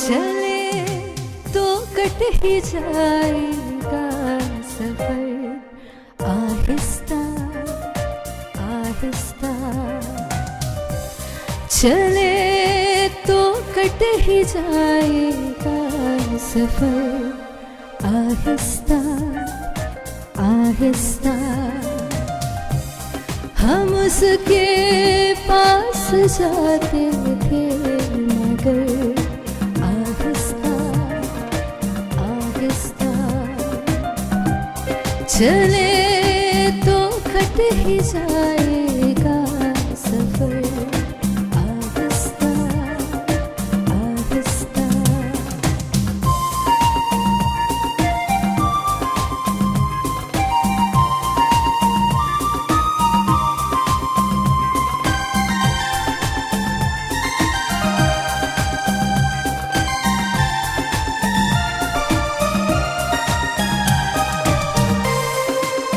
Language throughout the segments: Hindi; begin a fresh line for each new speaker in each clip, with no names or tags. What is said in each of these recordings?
चले तो कट ही जाएगा सफर, आहिस्ता आहिस्ता। चले तो कट ही जाएगा सफर, आहिस्ता आहिस्ता। हम उसके पास जाते थे मगर आहिस्ता आहिस्ता। चले तो कट ही जाएगा सफर, आहिस्ता आहिस्ता।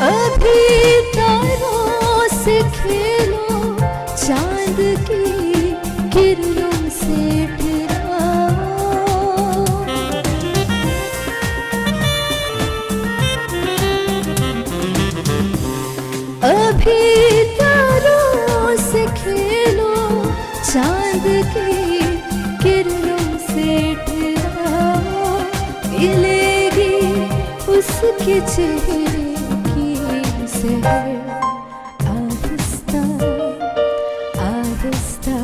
अभी तारों से खेलो, चांद की किरणों से ठहराओ। अभी तारों से खेलो, चांद की किरणों से ठहराओ। मिलेगी उसके चेहरे आहिस्ता आहिस्ता।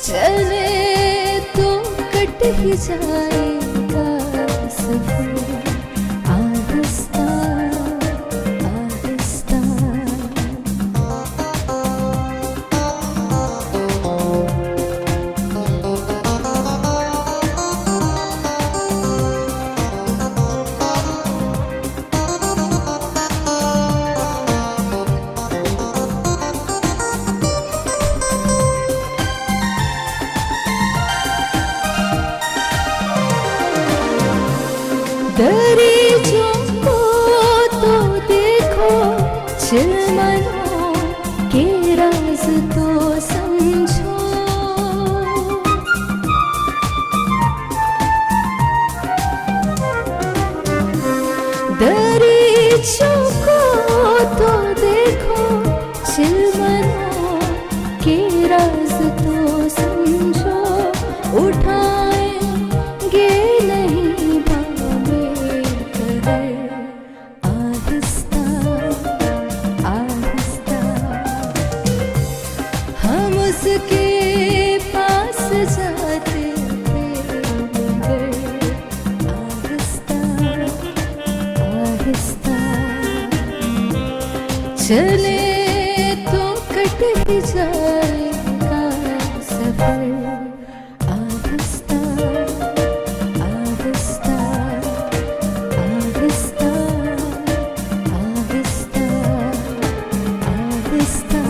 चले तो कट ही जाएगा सफर, आहिस्ता आहिस्ता। दरीचों को तो देखो, चिलमनों के राज तो समझो। दरीचों को तो देखो, चिलमनों के राज तो समझो। उठाएंगे नहीं आहिस्ता आहिस्ता। हम उसके पास जाते थे मगर आहिस्ता आहिस्ता। चले तो कट ही जाएगा सफर, आहिस्ता आहिस्ता आहिस्ता आहिस्ता आहिस्ता आहिस्ता।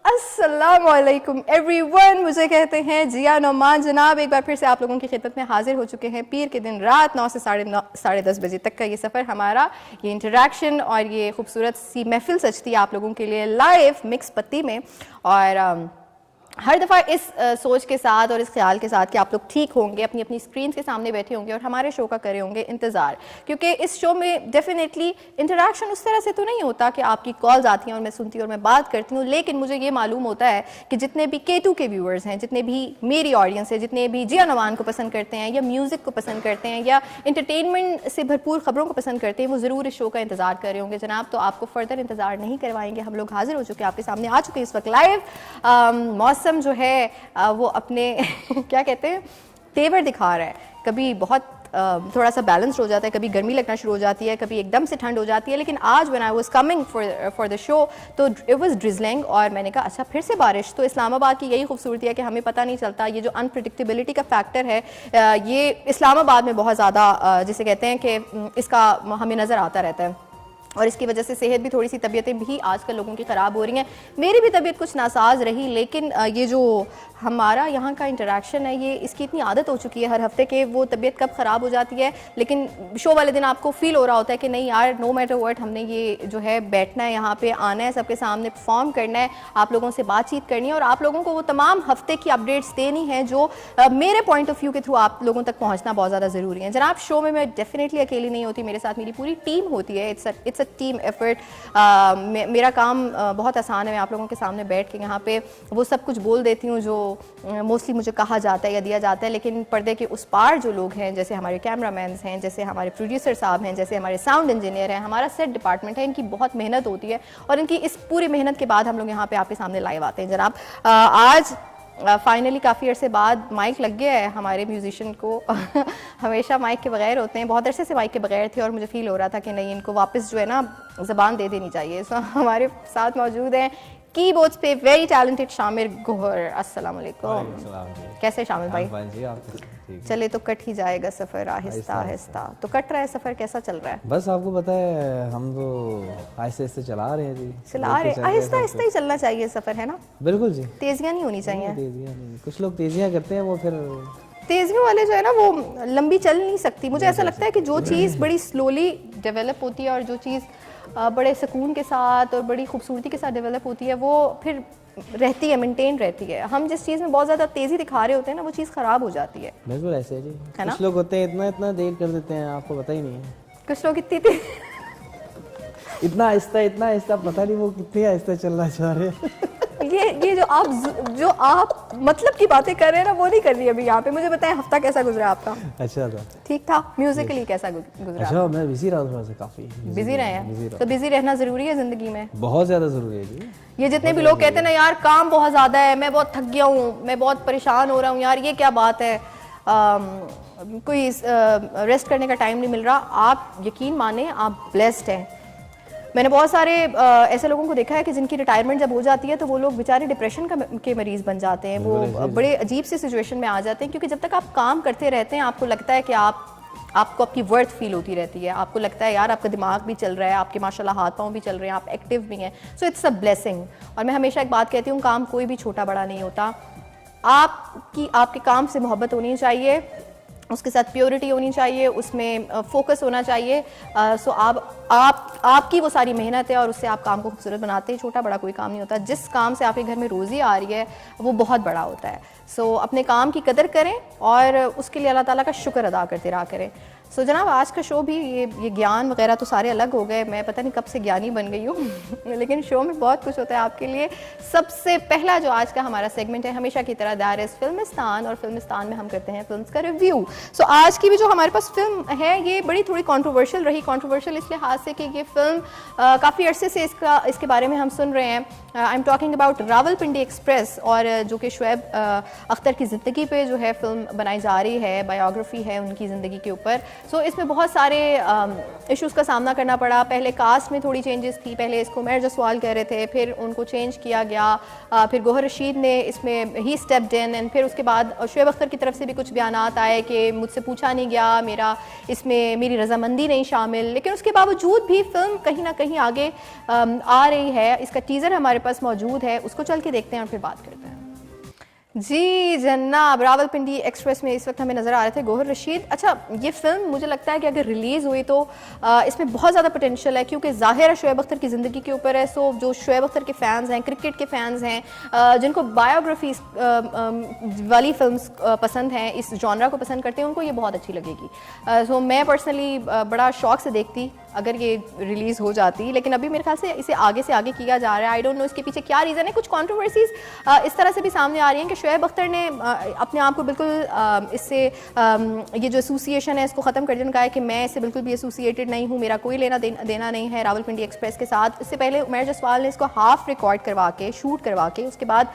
अस्सलामुअलैकुम एवरीवन, मुझे कहते हैं जिया नोमान जनाब। एक बार फिर से आप लोगों की खिदमत में हाजिर हो चुके हैं। पीर के दिन रात 9 से साढ़े 10 बजे तक का ये सफ़र हमारा, ये इंटरेक्शन और ये खूबसूरत सी महफिल सजती है आप लोगों के लिए लाइव मिक्स पत्ती में। और हर दफ़ा इस सोच के साथ और इस ख्याल के साथ कि आप लोग ठीक होंगे, अपनी अपनी स्क्रीन के सामने बैठे होंगे और हमारे शो का करे होंगे इंतज़ार, क्योंकि इस शो में डेफिनेटली इंटरेक्शन उस तरह से तो नहीं होता कि आपकी कॉल्स आती हैं और मैं सुनती हूँ और मैं बात करती हूँ। लेकिन मुझे ये मालूम होता है कि जितने भी K2 के व्यूअर्स हैं, जितने भी मेरी ऑडियंस है, जितने भी जिया नोमान को पसंद करते हैं या म्यूज़िक को पसंद करते हैं या इंटरटेनमेंट से भरपूर ख़बरों को पसंद करते हैं, वो ज़रूर इस शो का इंतज़ार कर रहे होंगे जनाब। तो आपको फ़र्दर इंतज़ार नहीं करवाएंगे, हम लोग हाजिर हो चुके हैं, आपके सामने आ चुके हैं इस वक्त लाइव। मौसम जो है वो अपने क्या कहते हैं तेवर दिखा रहा है। कभी बहुत थोड़ा सा बैलेंस हो जाता है, कभी गर्मी लगना शुरू हो जाती है, कभी एकदम से ठंड हो जाती है। लेकिन आज when I was coming for the show तो इट वाज ड्रिजलिंग और मैंने कहा अच्छा फिर से बारिश। तो इस्लामाबाद की यही खूबसूरती है कि हमें पता नहीं चलता, ये जो अनप्रिडिक्टेबिलिटी का फैक्टर है ये इस्लामाबाद में बहुत ज़्यादा जिसे कहते हैं कि इसका हमें नज़र आता रहता है और इसकी वजह से सेहत भी थोड़ी सी तबीयतें भी आजकल लोगों की ख़राब हो रही हैं। मेरी भी तबीयत कुछ नासाज रही, लेकिन ये जो हमारा यहाँ का इंटरेक्शन है ये इसकी इतनी आदत हो चुकी है हर हफ्ते के वो तबीयत कब ख़राब हो जाती है, लेकिन शो वाले दिन आपको फील हो रहा होता है कि नहीं यार नो मैटर व्हाट हमने ये जो है बैठना है, यहाँ पे आना है, सबके सामने परफॉर्म करना है, आप लोगों से बातचीत करनी है और आप लोगों को वो तमाम हफ्ते की अपडेट्स देनी है जो मेरे पॉइंट ऑफ व्यू के थ्रू आप लोगों तक पहुँचना बहुत ज़्यादा ज़रूरी है। जनाब शो में मैं डेफिनेटली अकेली नहीं होती, मेरे साथ मेरी पूरी टीम होती है, इट्स अ टीम एफर्ट। मेरा काम बहुत आसान है, मैं आप लोगों के सामने बैठ के यहाँ पे वो सब कुछ बोल देती हूँ जो मोस्टली मुझे कहा जाता है या दिया जाता है, लेकिन पर्दे के उस पार जो लोग हैं, जैसे हमारे कैमरामैन हैं, जैसे हमारे प्रोड्यूसर साहब हैं, जैसे हमारे साउंड इंजीनियर हैं, हमारा सेट डिपार्टमेंट है, इनकी बहुत मेहनत होती है और इनकी इस पूरी मेहनत के बाद हम लोग यहाँ पे आपके सामने लाइव आते हैं। जनाब आज फाइनली काफ़ी अरसे बाद माइक लग गया है हमारे म्यूजिशियन को हमेशा माइक के बगैर होते हैं, बहुत अरसे से माइक के बगैर थे और मुझे फील हो रहा था कि नहीं इनको वापस जो है ना ज़बान दे देनी चाहिए। सो हमारे साथ मौजूद हैं कीबोर्ड्स पे वेरी टैलेंटेड शामिर गोहर। अस्सलाम वालेकुम। कैसे शामिर भाई? चले तो कट ही जाएगा सफ़र आहिस्ता आहिस्ता, तो कट रहा है सफ़र, कैसा चल रहा है?
बस आपको पता है हम तो आहिस्ते आहिस्ते चला रहे हैं जी,
चला रहे आहिस्ता आहिस्ता ही चलना चाहिए सफ़र, है ना?
बिल्कुल जी,
तेज़ियाँ नहीं होनी चाहिए।
तेजियाँ नहीं, कुछ लोग तेजियाँ करते हैं वो फिर
तेज़ियों वाले जो है ना वो लंबी चल नहीं सकती। मुझे ऐसा लगता है कि जो चीज़ बड़ी स्लोली डेवलप होती है और जो चीज़ बड़े सुकून के साथ और बड़ी खूबसूरती के साथ डेवलप होती है वो फिर रहती है, मेंटेन रहती है। हम जिस चीज़ में बहुत ज़्यादा तेज़ी दिखा रहे होते हैं ना वो चीज़ ख़राब हो जाती है।
बिल्कुल ऐसे है जी,
है ना?
कुछ लोग होते हैं इतना इतना देर कर देते हैं, आपको पता ही नहीं है।
कुछ लोग
इतना आहिस्ता पता नहीं वो कितने आहिस्ता चलना चाह रहे हैं।
ये जो आप मतलब की बातें कर रहे हैं ना वो नहीं कर रही अभी यहाँ पे। मुझे बताएं हफ्ता कैसा गुजरा आपका?
अच्छा था,
ठीक था? म्यूजिकली कैसा गुजरा?
अच्छा मैं बिजी रहा थोड़ा सा, काफी
बिजी रहे हैं। तो बिजी रहना जरूरी है जिंदगी में,
बहुत ज्यादा जरूरी है जी।
ये जितने भी लोग कहते हैं ना यार काम बहुत ज्यादा है, मैं बहुत थक गया हूँ, मैं बहुत परेशान हो रहा हूँ, यार ये क्या बात है, कोई रेस्ट करने का टाइम नहीं मिल रहा, आप यकीन माने आप ब्लेस्ड हैं। मैंने बहुत सारे ऐसे लोगों को देखा है कि जिनकी रिटायरमेंट जब हो जाती है तो वो लोग बेचारे डिप्रेशन के मरीज़ बन जाते हैं, वो बड़े अजीब सी सिचुएशन में आ जाते हैं, क्योंकि जब तक आप काम करते रहते हैं आपको लगता है कि आपको आपकी वर्थ फील होती रहती है, आपको लगता है यार आपका दिमाग भी चल रहा है, आपके माशाल्लाह हाथ पाँव भी चल रहे हैं, आप एक्टिव भी हैं। So it's a blessing. और मैं हमेशा एक बात कहती हूँ, काम कोई भी छोटा बड़ा नहीं होता, आपके काम से मोहब्बत होनी चाहिए, उसके साथ प्योरिटी होनी चाहिए, उसमें फोकस होना चाहिए। सो आपकी वो सारी मेहनत है और उससे आप काम को खूबसूरत बनाते हैं। छोटा बड़ा कोई काम नहीं होता, जिस काम से आपके घर में रोज़ी आ रही है वो बहुत बड़ा होता है। सो अपने काम की कदर करें और उसके लिए अल्लाह ताला का शुक्र अदा करते रहा करें। सो जनाब आज का शो भी ये ज्ञान वगैरह तो सारे अलग हो गए, मैं पता नहीं कब से ज्ञानी बन गई हूँ लेकिन शो में बहुत कुछ होता है आपके लिए। सबसे पहला जो आज का हमारा सेगमेंट है हमेशा की तरह दैट इज़ फिल्मिस्तान, और फिल्मिस्तान में हम करते हैं फिल्म्स का रिव्यू। सो आज की भी जो हमारे पास फिल्म है ये बड़ी थोड़ी कंट्रोवर्शियल रही। कंट्रोवर्शियल इस लिहाज से कि ये फिल्म काफ़ी अरसे से इसके बारे में हम सुन रहे हैं। I am talking about Rawalpindi express, और जो कि शुएब अख्तर की ज़िंदगी पे जो है फिल्म बनाई जा रही है, बायोग्राफी है उनकी ज़िंदगी के ऊपर। सो इसमें बहुत सारे इश्यूज़ का सामना करना पड़ा। पहले कास्ट में थोड़ी चेंजेस थी, पहले इसको उमैर जसवाल कह रहे थे, फिर उनको चेंज किया गया, फिर गौहर रशीद ने इसमें ही स्टेप्ड इन, एंड फिर उसके बाद शुएब अख्तर की तरफ से भी कुछ बयानात आए कि मुझसे पूछा नहीं गया, इसमें मेरी रजामंदी नहीं शामिल। लेकिन उसके बावजूद भी फिल्म कहीं ना कहीं आगे आ रही है। इसका टीज़र हमारे पास मौजूद है, उसको चल के देखते हैं और फिर बात करते हैं। जी जनाब, रावलपिंडी एक्सप्रेस में इस वक्त हमें नज़र आ रहे थे गौहर रशीद। अच्छा, ये फिल्म मुझे लगता है कि अगर रिलीज़ हुई तो इसमें बहुत ज़्यादा पोटेंशियल है, क्योंकि ज़ाहिर है शुएब अख्तर की ज़िंदगी के ऊपर है। सो जो शुएब अख्तर के फ़ैन्स हैं, क्रिकेट के फ़ैन्स हैं, जिनको बायोग्राफीज वाली फिल्म्स पसंद हैं, इस जॉनरा को पसंद करते हैं, उनको ये बहुत अच्छी लगेगी। सो मैं पर्सनली बड़ा शौक से देखती अगर ये रिलीज़ हो जाती, लेकिन अभी मेरे ख्याल से इसे आगे से आगे किया जा रहा है। आई डोंट नो इसके पीछे क्या रीज़न है। कुछ कॉन्ट्रोवर्सीज इस तरह से भी सामने आ रही हैं कि शुएब अख्तर ने अपने आप को बिल्कुल इससे ये जो एसोसिएशन है इसको ख़त्म कर दिया। उन्होंने कहा है कि मैं इससे बिल्कुल भी एसोसिएटेड नहीं हूँ, मेरा कोई लेना देना नहीं है रावलपिंडी एक्सप्रेस के साथ। इससे पहले उमैर जसवाल ने इसको हाफ रिकॉर्ड करवा के, शूट करवा के, उसके बाद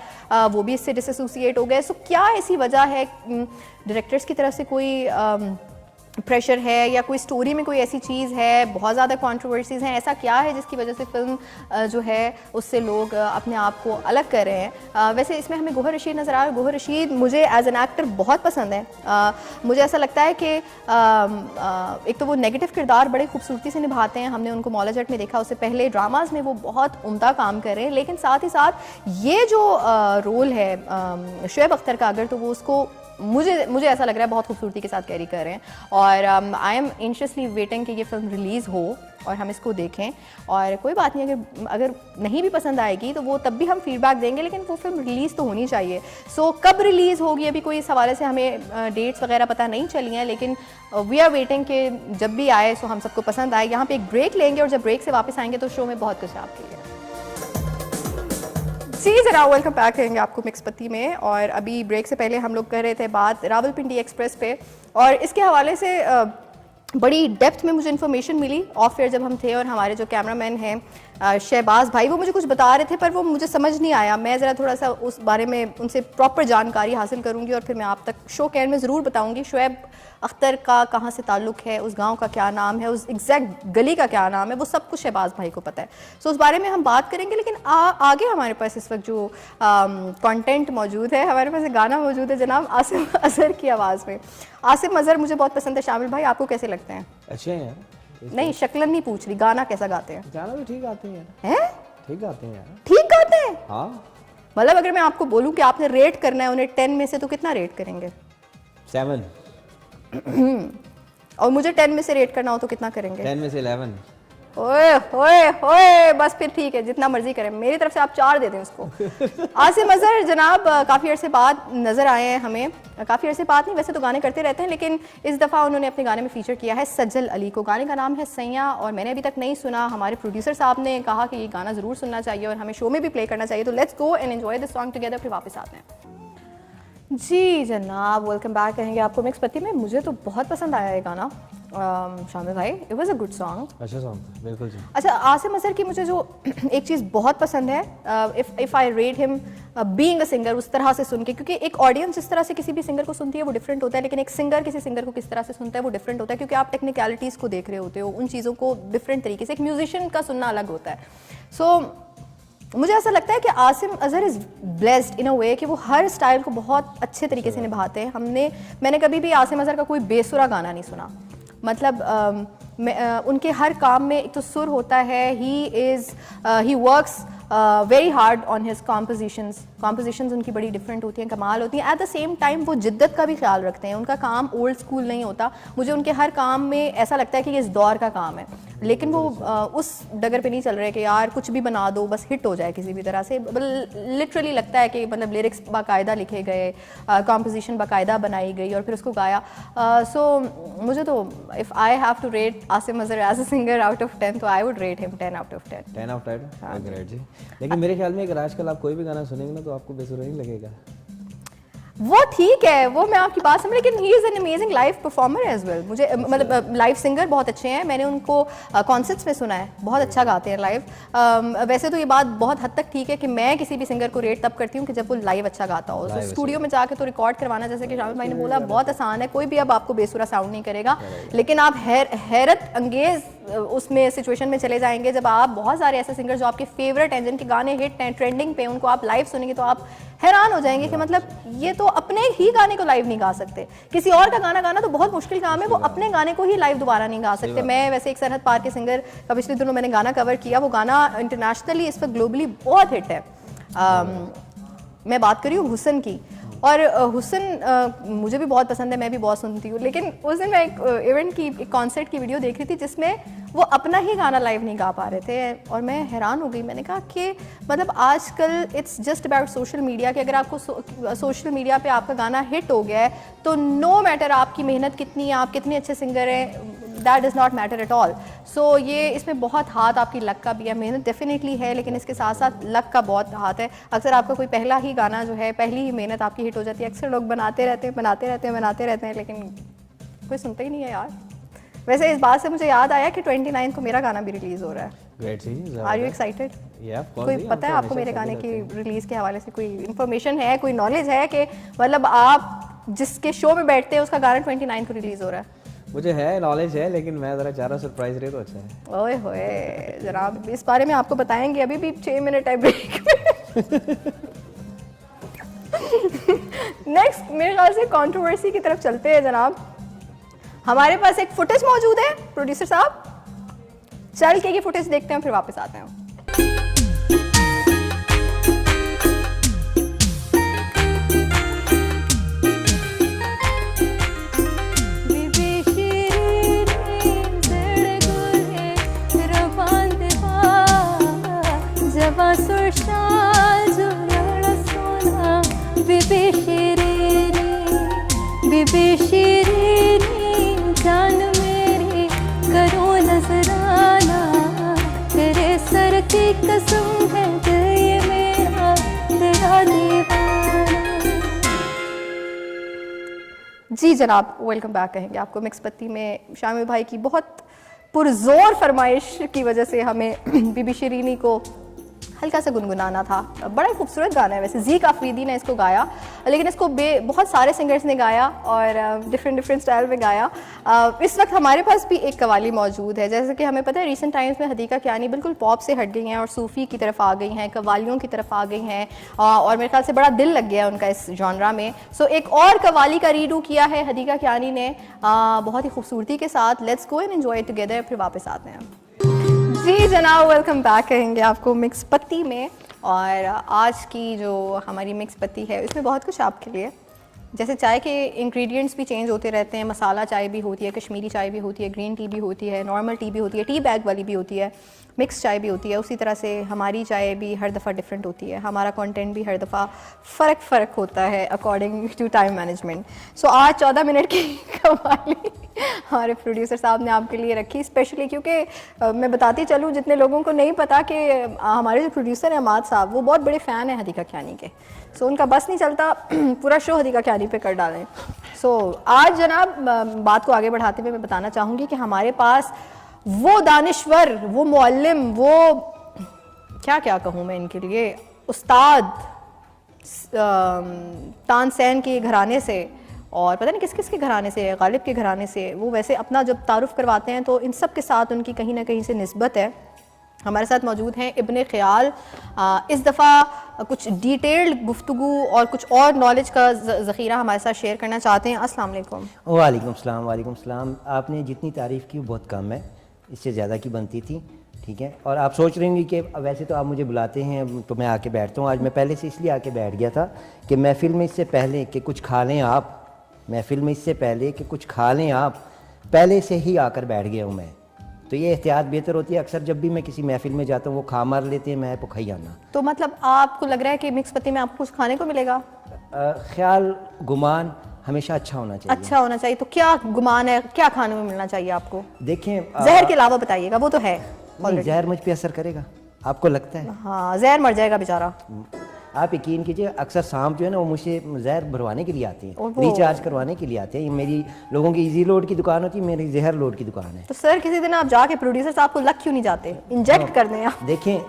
वो भी इससे डिसएसोसिएट हो गए। सो क्या ऐसी वजह है, डायरेक्टर्स की तरफ से कोई प्रेशर है या कोई स्टोरी में कोई ऐसी चीज़ है, बहुत ज़्यादा कंट्रोवर्सीज़ हैं, ऐसा क्या है जिसकी वजह से फिल्म जो है उससे लोग अपने आप को अलग कर रहे हैं? वैसे इसमें हमें गौहर रशीद नज़र आ रहा है। गौहर रशीद मुझे एज एन एक्टर बहुत पसंद है। मुझे ऐसा लगता है कि एक तो वो नेगेटिव किरदार बड़े खूबसूरती से निभाते हैं, हमने उनको मौला जट में देखा, उससे पहले ड्रामाज में वो बहुत उम्दा काम कर रहे हैं, लेकिन साथ ही साथ ये जो रोल है शुएब अख्तर का, अगर तो वो उसको मुझे ऐसा लग रहा है बहुत खूबसूरती के साथ कैरी कर रहे हैं। और आई एम एंशियसली वेटिंग कि ये फिल्म रिलीज़ हो और हम इसको देखें। और कोई बात नहीं, अगर नहीं भी पसंद आएगी तो वो तब भी हम फीडबैक देंगे, लेकिन वो फिल्म रिलीज़ तो होनी चाहिए। सो कब रिलीज़ होगी अभी कोई इस हवाले से हमें डेट्स वगैरह पता नहीं चली हैं, लेकिन वी आर वेटिंग कि जब भी आए सो हम सबको पसंद आए। यहाँ पे एक ब्रेक लेंगे और जब ब्रेक से वापस आएंगे तो शो में बहुत कुछ है आपके लिए। जी जनाब, वेलकम बैक करेंगे आपको मिक्स पत्ती में। और अभी ब्रेक से पहले हम लोग कर रहे थे बात रावलपिंडी एक्सप्रेस पे, और इसके हवाले से बड़ी डेप्थ में मुझे इन्फॉर्मेशन मिली ऑफ एयर जब हम थे, और हमारे जो कैमरामैन हैं शहबाज भाई वो मुझे कुछ बता रहे थे पर वो मुझे समझ नहीं आया। मैं ज़रा थोड़ा सा उस बारे में उनसे प्रॉपर जानकारी हासिल करूंगी और फिर मैं आप तक शो के एंड में ज़रूर बताऊंगी शुएब अख्तर का कहाँ से ताल्लुक़ है, उस गांव का क्या नाम है, उस एग्जैक्ट गली का क्या नाम है, वो सब कुछ शहबाज भाई को पता है। सो उस बारे में हम बात करेंगे। लेकिन आगे हमारे पास इस वक्त जो कंटेंट मौजूद है, हमारे पास एक गाना मौजूद है जनाब आसिम अजहर की आवाज़ में। आसिम अजहर मुझे बहुत पसंद है। शामिल भाई आपको कैसे लगते हैं?
अच्छे हैं यार।
नहीं, शक्लन नहीं पूछ रही, गाना कैसा गाते हैं?
गाना भी ठीक गाते हैं यार।
हैं?
ठीक गाते हैं यार।
ठीक गाते हैं?
हाँ।
मतलब अगर मैं आपको बोलूं कि आपने रेट करना है उन्हें 10 में से, तो कितना रेट करेंगे?
7।
और मुझे 10 में से रेट करना हो तो कितना करेंगे?
10 में से 11।
ओए ओए ओए, बस फिर ठीक है, जितना मर्जी करें। मेरी तरफ से आप 4 दे दें उसको। आसिम अजहर जनाब काफ़ी अरसे बाद नज़र आए हैं हमें। काफ़ी अरसे बाद नहीं, वैसे तो गाने करते रहते हैं, लेकिन इस दफ़ा उन्होंने अपने गाने में फीचर किया है सज्जल अली को। गाने का नाम है सैया, और मैंने अभी तक नहीं सुना। हमारे प्रोड्यूसर साहब ने कहा कि ये गाना ज़रूर सुनना चाहिए और हमें शो में भी प्ले करना चाहिए। तो let's go and enjoy this song together, फिर वापस आते हैं। जी जनाब, वेलकम बैक कहेंगे आपको मिक्स पत्ती में। मुझे तो बहुत पसंद आया ये गाना शामिल भाई, it was a good song.
अच्छा सॉन्ग, बिल्कुल जी।
अच्छा, आसिम अजहर की मुझे जो एक चीज़ बहुत पसंद है, if I rate him being a singer, उस तरह से सुन के, क्योंकि एक ऑडियंस जिस तरह से किसी भी सिंगर को सुनती है वो डिफरेंट होता है, लेकिन एक सिंगर किसी सिंगर को किस तरह से सुनता है वो डिफरेंट होता है, क्योंकि आप टेक्निकलिटीज़ को देख रहे होते हो, उन चीज़ों को डिफरेंट तरीके से। एक म्यूजिशियन का सुनना अलग होता है। सो मुझे ऐसा लगता है कि Asim Azhar is blessed in a way कि वो हर स्टाइल को बहुत अच्छे तरीके से निभाते हैं। मैंने कभी भी आसिम अजहर का कोई बेसुरा गाना नहीं सुना। मतलब उनके हर काम में एक तो सुर होता है, he works very hard on his compositions उनकी बड़ी डिफरेंट होती हैं, कमाल होती हैं। एट द सेम टाइम वो जिद्दत का भी ख्याल रखते हैं, उनका काम ओल्ड स्कूल नहीं होता। मुझे उनके हर काम में ऐसा लगता है कि ये इस दौर का काम है, लेकिन वो उस डगर पे नहीं चल रहे कि यार कुछ भी बना दो बस हिट हो जाए किसी भी तरह से। लिटरली लगता है कि मतलब लिरिक्स बाकायदा लिखे गए, कॉम्पोजिशन बाकायदा बनाई गई और फिर उसको गाया। सो मुझे तो if I have to rate Asim Azhar as a singer out of 10, तो I would rate him 10 out of 10।
10 out of 10? Great ji. लेकिन मेरे ख्याल में अगर आजकल आप कोई भी गाना सुनेंगे ना तो आपको बेसुरा नहीं लगेगा।
वो ठीक है, वो मैं आपकी बात समझ, लेकिन he is an amazing live performer as well. मुझे मतलब लाइव सिंगर बहुत अच्छे हैं, मैंने उनको कॉन्सर्ट्स में सुना है, बहुत अच्छा गाते हैं लाइव। वैसे तो ये बात बहुत हद तक ठीक है कि मैं किसी भी सिंगर को रेट तब करती हूँ कि जब वो लाइव अच्छा गाता हो। तो स्टूडियो में जाके तो रिकॉर्ड करवाना, जैसे कि शामिल भाई ने बोला, बहुत आसान है, कोई भी अब आपको बेसुरा साउंड नहीं करेगा। लेकिन आप हैरत अंगेज उसमें सिचुएशन में चले जाएंगे जब आप बहुत सारे ऐसे सिंगर जो आपके फेवरेट हैं, जिनके गाने हिट हैं, ट्रेंडिंग पे, उनको आप लाइव सुनेंगे तो आप हैरान हो जाएंगे कि मतलब ये तो अपने ही गाने को लाइव नहीं गा सकते। किसी और का गाना गाना तो बहुत मुश्किल काम है, वो अपने गाने को ही लाइव दोबारा नहीं गा सकते। मैं वैसे एक सरहद पार के सिंगर का पिछले दिनों मैंने गाना कवर किया, वो गाना इंटरनेशनली इस वक्त ग्लोबली बहुत हिट है। मैं बात करी हूँ हुसन की, और हुसन मुझे भी बहुत पसंद है, मैं भी बहुत सुनती हूँ। लेकिन उस दिन मैं एक इवेंट की, एक कॉन्सर्ट की वीडियो देख रही थी जिसमें वो अपना ही गाना लाइव नहीं गा पा रहे थे, और मैं हैरान हो गई। मैंने कहा कि मतलब आजकल it's just about social media, कि अगर आपको सोशल मीडिया पे आपका गाना हिट हो गया है तो नो मैटर आपकी मेहनत कितनी है, आप कितने अच्छे सिंगर हैं, that does not matter at all. So ये इसमें बहुत हाथ आपकी लक का भी है, मेहनत डेफिनेटली है, लेकिन इसके साथ साथ लक का बहुत हाथ है। अक्सर आपका कोई पहला ही गाना जो है, पहली ही मेहनत आपकी हिट हो जाती है। अक्सर लोग बनाते रहते हैं लेकिन कोई सुनता ही नहीं है यार। वैसे इस बात से मुझे याद आया कि 29 को मेरा गाना भी रिलीज़ हो रहा है।
Great ji.
Are you excited? कोई पता है आपको मेरे गाने की रिलीज़ के हवाले से कोई इन्फॉर्मेशन है, कोई नॉलेज है कि मतलब आप जिसके शो में बैठते हैं उसका गाना 29 को रिलीज़ हो रहा है?
मुझे है नॉलेज है, लेकिन मैं ज़रा चाह रहा हूँ सरप्राइज रहे तो अच्छा है।
ओए होए जनाब, इस बारे में आपको बताएंगे, अभी भी 6 मिनट है ब्रेक में। नेक्स्ट मेरे ख्याल से कंट्रोवर्सी की तरफ चलते हैं जनाब। हमारे पास एक फुटेज मौजूद है, प्रोड्यूसर साहब चल के ये फुटेज देखते हैं फिर वापस आते हैं।
जान मेरी करो नजराना, तेरे सर की कसम है ये मेरा तेरा दीवाना।
जी जनाब, वेलकम बैक कहेंगे आपको। मिक्स पत्ती में शामिल भाई की बहुत पुरजोर फरमाइश की वजह से हमें बीबी शिरीनी को हल्का सा गुनगुनाना था। बड़ा ही खूबसूरत गाना है वैसे, ज़ीक आफरीदी ने इसको गाया, लेकिन इसको बहुत सारे सिंगर्स ने गाया और डिफरेंट स्टाइल में गाया। इस वक्त हमारे पास भी एक कवाली मौजूद है। जैसे कि हमें पता है रिसेंट टाइम्स में हदीका कियानी बिल्कुल पॉप से हट गई हैं और सूफ़ी की तरफ आ गई हैं, कवालियों की तरफ आ गई हैं, और मेरे ख्याल से बड़ा दिल लग गया उनका इस जॉनरा में। सो एक और कवाली का रीडू किया है हदीका कियानी ने बहुत ही खूबसूरती के साथ। Let's go and enjoy together, फिर वापस आते हैं। जी जनाब, वेलकम बैक कहेंगे आपको मिक्स पत्ती में। और आज की जो हमारी मिक्स पत्ती है इसमें बहुत कुछ आपके लिए, जैसे चाय के इंग्रेडिएंट्स भी चेंज होते रहते हैं। मसाला चाय भी होती है, कश्मीरी चाय भी होती है, ग्रीन टी भी होती है, नॉर्मल टी भी होती है, टी बैग वाली भी होती है, मिक्स चाय भी होती है। उसी तरह से हमारी चाय भी हर दफ़ा डिफरेंट होती है, हमारा कंटेंट भी हर दफ़ा फ़र्क होता है अकॉर्डिंग टू टाइम मैनेजमेंट। सो आज 14 मिनट की कवाली हमारे प्रोड्यूसर साहब ने आपके लिए रखी स्पेशली, क्योंकि मैं बताती चलूँ जितने लोगों को नहीं पता कि हमारे जो प्रोड्यूसर हैं अमाद साहब, वो बहुत बड़े फ़ैन हैं हदीका कियानी के। सो उनका बस नहीं चलता पूरा शो हदीका कियानी पे कर डालें। सो आज जनाब बात को आगे बढ़ाते हुए मैं बताना चाहूँगी कि हमारे पास वो दानिश्वर, वो मुअल्लिम, वो क्या क्या कहूँ मैं इनके लिए, उस्ताद तानसेन के घराने से और पता नहीं किस किस के घराने से, गालिब के घराने से, वो वैसे अपना जब तारुफ करवाते हैं तो इन सब के साथ उनकी कहीं ना कहीं से निस्बत है। हमारे साथ मौजूद हैं इब्ने ख्याल। इस दफ़ा कुछ डिटेल्ड गुफ्तगू और कुछ और नॉलेज का ज़ख़ीरा हमारे साथ शेयर करना चाहते हैं। अस्सलाम वालेकुम।
वालेकुम सलाम। वालेकुम सलाम। आपने जितनी तारीफ़ की बहुत कम है, इससे ज़्यादा की बनती थी, ठीक है। और आप सोच रहे होंगे कि वैसे तो आप मुझे बुलाते हैं तो मैं आके बैठता हूँ। आज मैं पहले से इसलिए आके बैठ गया था कि महफ़िल में इससे पहले कि कुछ खा लें आप, महफ़िल में इससे पहले कि कुछ खा लें आप, पहले से ही आकर बैठ गया हूँ मैं। तो ये एहतियात बेहतर होती है। अक्सर जब भी मैं किसी महफिल में जाता हूँ वो खा मार लेते हैं, मैं पुखाई आना।
तो मतलब आपको लग रहा है कि मिक्स पत्ती में आपको कुछ खाने को मिलेगा?
ख्याल गुमान हमेशा अच्छा होना चाहिए।
अच्छा होना चाहिए। तो क्या गुमान है, क्या खाने में मिलना चाहिए आपको?
देखें,
जहर के अलावा बताइएगा, वो तो है।
जहर मुझ पे असर करेगा आपको लगता है?
हाँ, जहर मर जाएगा बेचारा।
आप यकीन कीजिए, अक्सर सांप जो है ना वो मुझे जहर भरवाने के लिए आते हैं, रिचार्ज करवाने के लिए आते हैं। मेरी लोगों की इजी लोड की दुकान होती है, मेरी जहर लोड की दुकान है।
तो सर किसी दिन आप जाके प्रोड्यूसर साहब को लग क्यों नहीं जाते, इंजेक्ट कर दें आप?
देखें,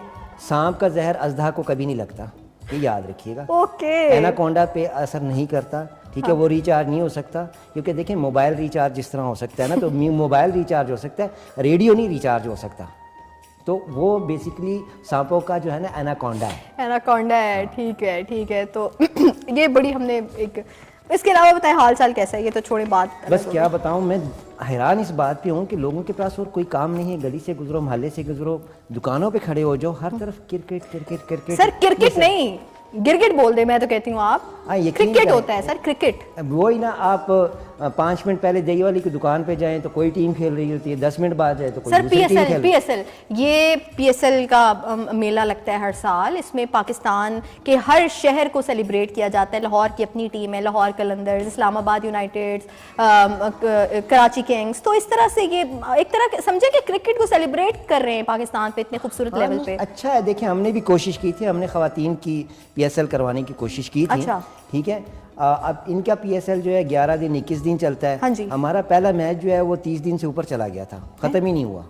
सांप का जहर अजदा को कभी नहीं लगता, ये याद रखिएगा।
ओके।
एनाकोंडा पे असर नहीं करता, ठीक है। वो रिचार्ज नहीं हो सकता, क्योंकि देखें मोबाइल रिचार्ज जिस तरह हो सकता है ना, तो मोबाइल रिचार्ज हो सकता है, रेडियो नहीं रिचार्ज हो सकता। तो वो बेसिकली सांपों का जो है ना एनाकोंडा है।
एनाकोंडा है, ठीक है ठीक है। तो ये बड़ी हमने एक, इसके अलावा बताएं हाल चाल कैसा है? ये तो छोड़े बात,
बस क्या बताऊं, मैं हैरान इस बात पे हूँ कि लोगों के पास और कोई काम नहीं है। गली से गुजरो, मोहल्ले से गुजरो, दुकानों पे खड़े हो जाओ, हर तरफ cricket cricket cricket.
Sir cricket नहीं, गिरगिट बोल दे, मैं तो कहती हूँ आप। क्रिकेट होता है सर, क्रिकेट।
वही ना, आप 5 मिनट पहले दही वाली की दुकान पे जाएं तो कोई टीम खेल रही होती है, 10 मिनट बाद जाए तो कोई दूसरी टीम खेल रही है।
पीएसएल, ये पीएसएल का मेला लगता है हर साल। इसमें पाकिस्तान के हर शहर को सेलिब्रेट किया जाता है। लाहौर की अपनी टीम है, लाहौर कलंदर्स, इस्लामाबाद यूनाइटेड, कराची किंग्स। तो इस तरह से ये एक तरह समझे कि क्रिकेट को सेलिब्रेट कर रहे हैं पाकिस्तान पे इतने खूबसूरत लेवल पे।
अच्छा है। देखिए, हमने भी कोशिश की थी, हमने खवातीन की पीएसएल करवाने की कोशिश की थी।
अच्छा।
ठीक है। अब इनका पीएसएल जो है 11 दिन 21 दिन चलता है।
हाँ जी।
हमारा पहला मैच जो है वो 30 दिन से ऊपर चला गया था, खत्म ही नहीं हुआ।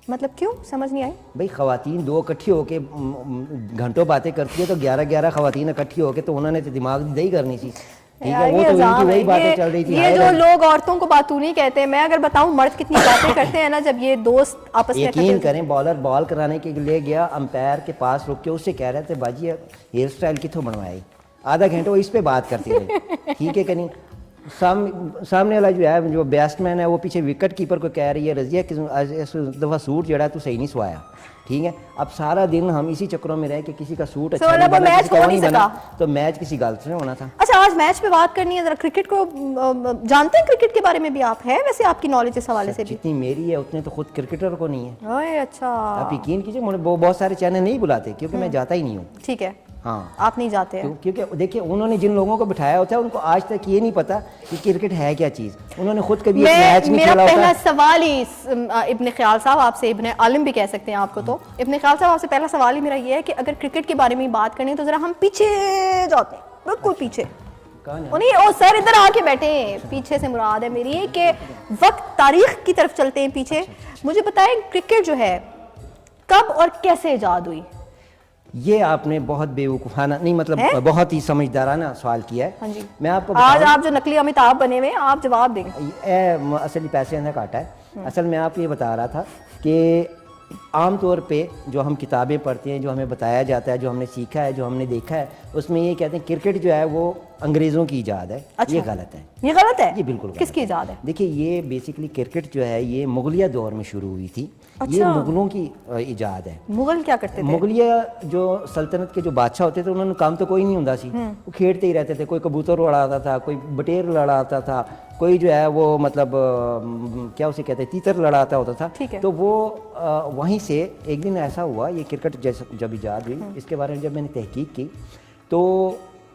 मतलब क्यों, समझ नहीं आई?
भाई, खवातीन दो इकट्ठी होके घंटों बातें करती है, तो 11 खवातीन इकट्ठी होके तो उन्होंने तो दिमाग दही करनी थी। ठीक
यार
है, वो
ये
तो इनकी
इल्जाम
वही
है।
बातें चल रही थी।
ये जो लोग औरतों को बातू नहीं कहते, मैं अगर बताऊं मर्द कितनी बातें करते हैं ना, जब ये दोस्त आपस में
यकीन करें, बॉलर बॉल कराने के लिए गया, अंपायर के पास रुक के उससे कह रहे थे बाजी हेयर स्टाइल कितों बनवाई, आधा घंटे वो इस पे बात करते रहे। ठीक है कि नहीं। सामने वाला जो है, जो बैट्समैन है, वो पीछे विकेट कीपर को कह रही है रजिया इस दफ़ा सूट जड़ा तू सही नहीं सुआया। ठीक है, अब सारा दिन हम इसी चक्रों में रहे कि किसी का सूट अच्छा नहीं बना,
मैच
किसी का
हो
वो
नहीं
नहीं बना,
सका।
तो मैच किसी गलत से होना था।
अच्छा, आज मैच पे बात करनी है जरा। क्रिकेट को जानते हैं, क्रिकेट के बारे में भी आप है वैसे, आपकी नॉलेज इस हवाले से भी?
जितनी मेरी है उतने तो खुद क्रिकेटर को नहीं है।
ओए अच्छा,
आप यकीन कीजिए, मुझे बहुत सारे चैनल नहीं बुलाते क्योंकि मैं जाता ही नहीं हूँ।
ठीक है,
हाँ,
आप नहीं जाते हैं।
क्योंकि देखिए उन्होंने जिन लोगों को बिठाया होता है उनको आज तक ये नहीं पता कि क्रिकेट है क्या चीज़। उन्होंने खुद कभी एक मैच नहीं
मेरा
खेला
पहला
होता।
सवाल ही इब्ने ख्याल साहब आपसे, इब्ने आलिम भी कह सकते हैं आपको, तो इब्ने ख्याल साहब आपसे पहला सवाल ही मेरा ये है कि अगर क्रिकेट के बारे में बात करनी है तो जरा हम पीछे जाते हैं, बिल्कुल पीछे।
कौन है?
ओ नहीं, ओ सर इधर आके बैठे हैं। पीछे से मुराद है मेरी कि वक्त तारीख की तरफ चलते हैं पीछे। मुझे बताएं क्रिकेट जो है कब और कैसे इजाद हुई?
ये आपने बहुत बेवकूफ़ाना नहीं, मतलब बहुत ही समझदाराना सवाल किया है।
हाँ जी,
मैं आपको
आज आप जो नकली अमिताभ बने हुए हैं, आप जवाब देंगे।
असली पैसे ने काटा है। असल में आपको ये बता रहा था कि आम तौर पे जो हम किताबें पढ़ते हैं, जो हमें बताया जाता है, जो हमने सीखा है, जो हमने देखा है, उसमें ये कहते हैं क्रिकेट जो है वो अंग्रेज़ों की इजाद है।
अच्छा।
ये गलत है।
ये गलत है?
ये बिल्कुल गलत
किसकी
है।
इजाद है?
देखिए, ये बेसिकली क्रिकेट जो है ये मुगलिया दौर में शुरू हुई थी।
अच्छा।
ये मुगलों की इजाद है।
मुगल क्या करते थे?
मुगलिया जो सल्तनत के जो बादशाह होते थे, उन्होंने काम तो कोई नहीं होता सी, वो खेड़ते ही रहते थे। कोई कबूतर उड़ाता था, कोई बटेर लड़ाता था, कोई जो है वो मतलब क्या उसे कहते हैं, तीतर लड़ाता होता था।
ठीक है।
तो वो वहीं से एक दिन ऐसा हुआ, ये क्रिकेट जब इजाद हुई, इसके बारे में जब मैंने तहकीक की तो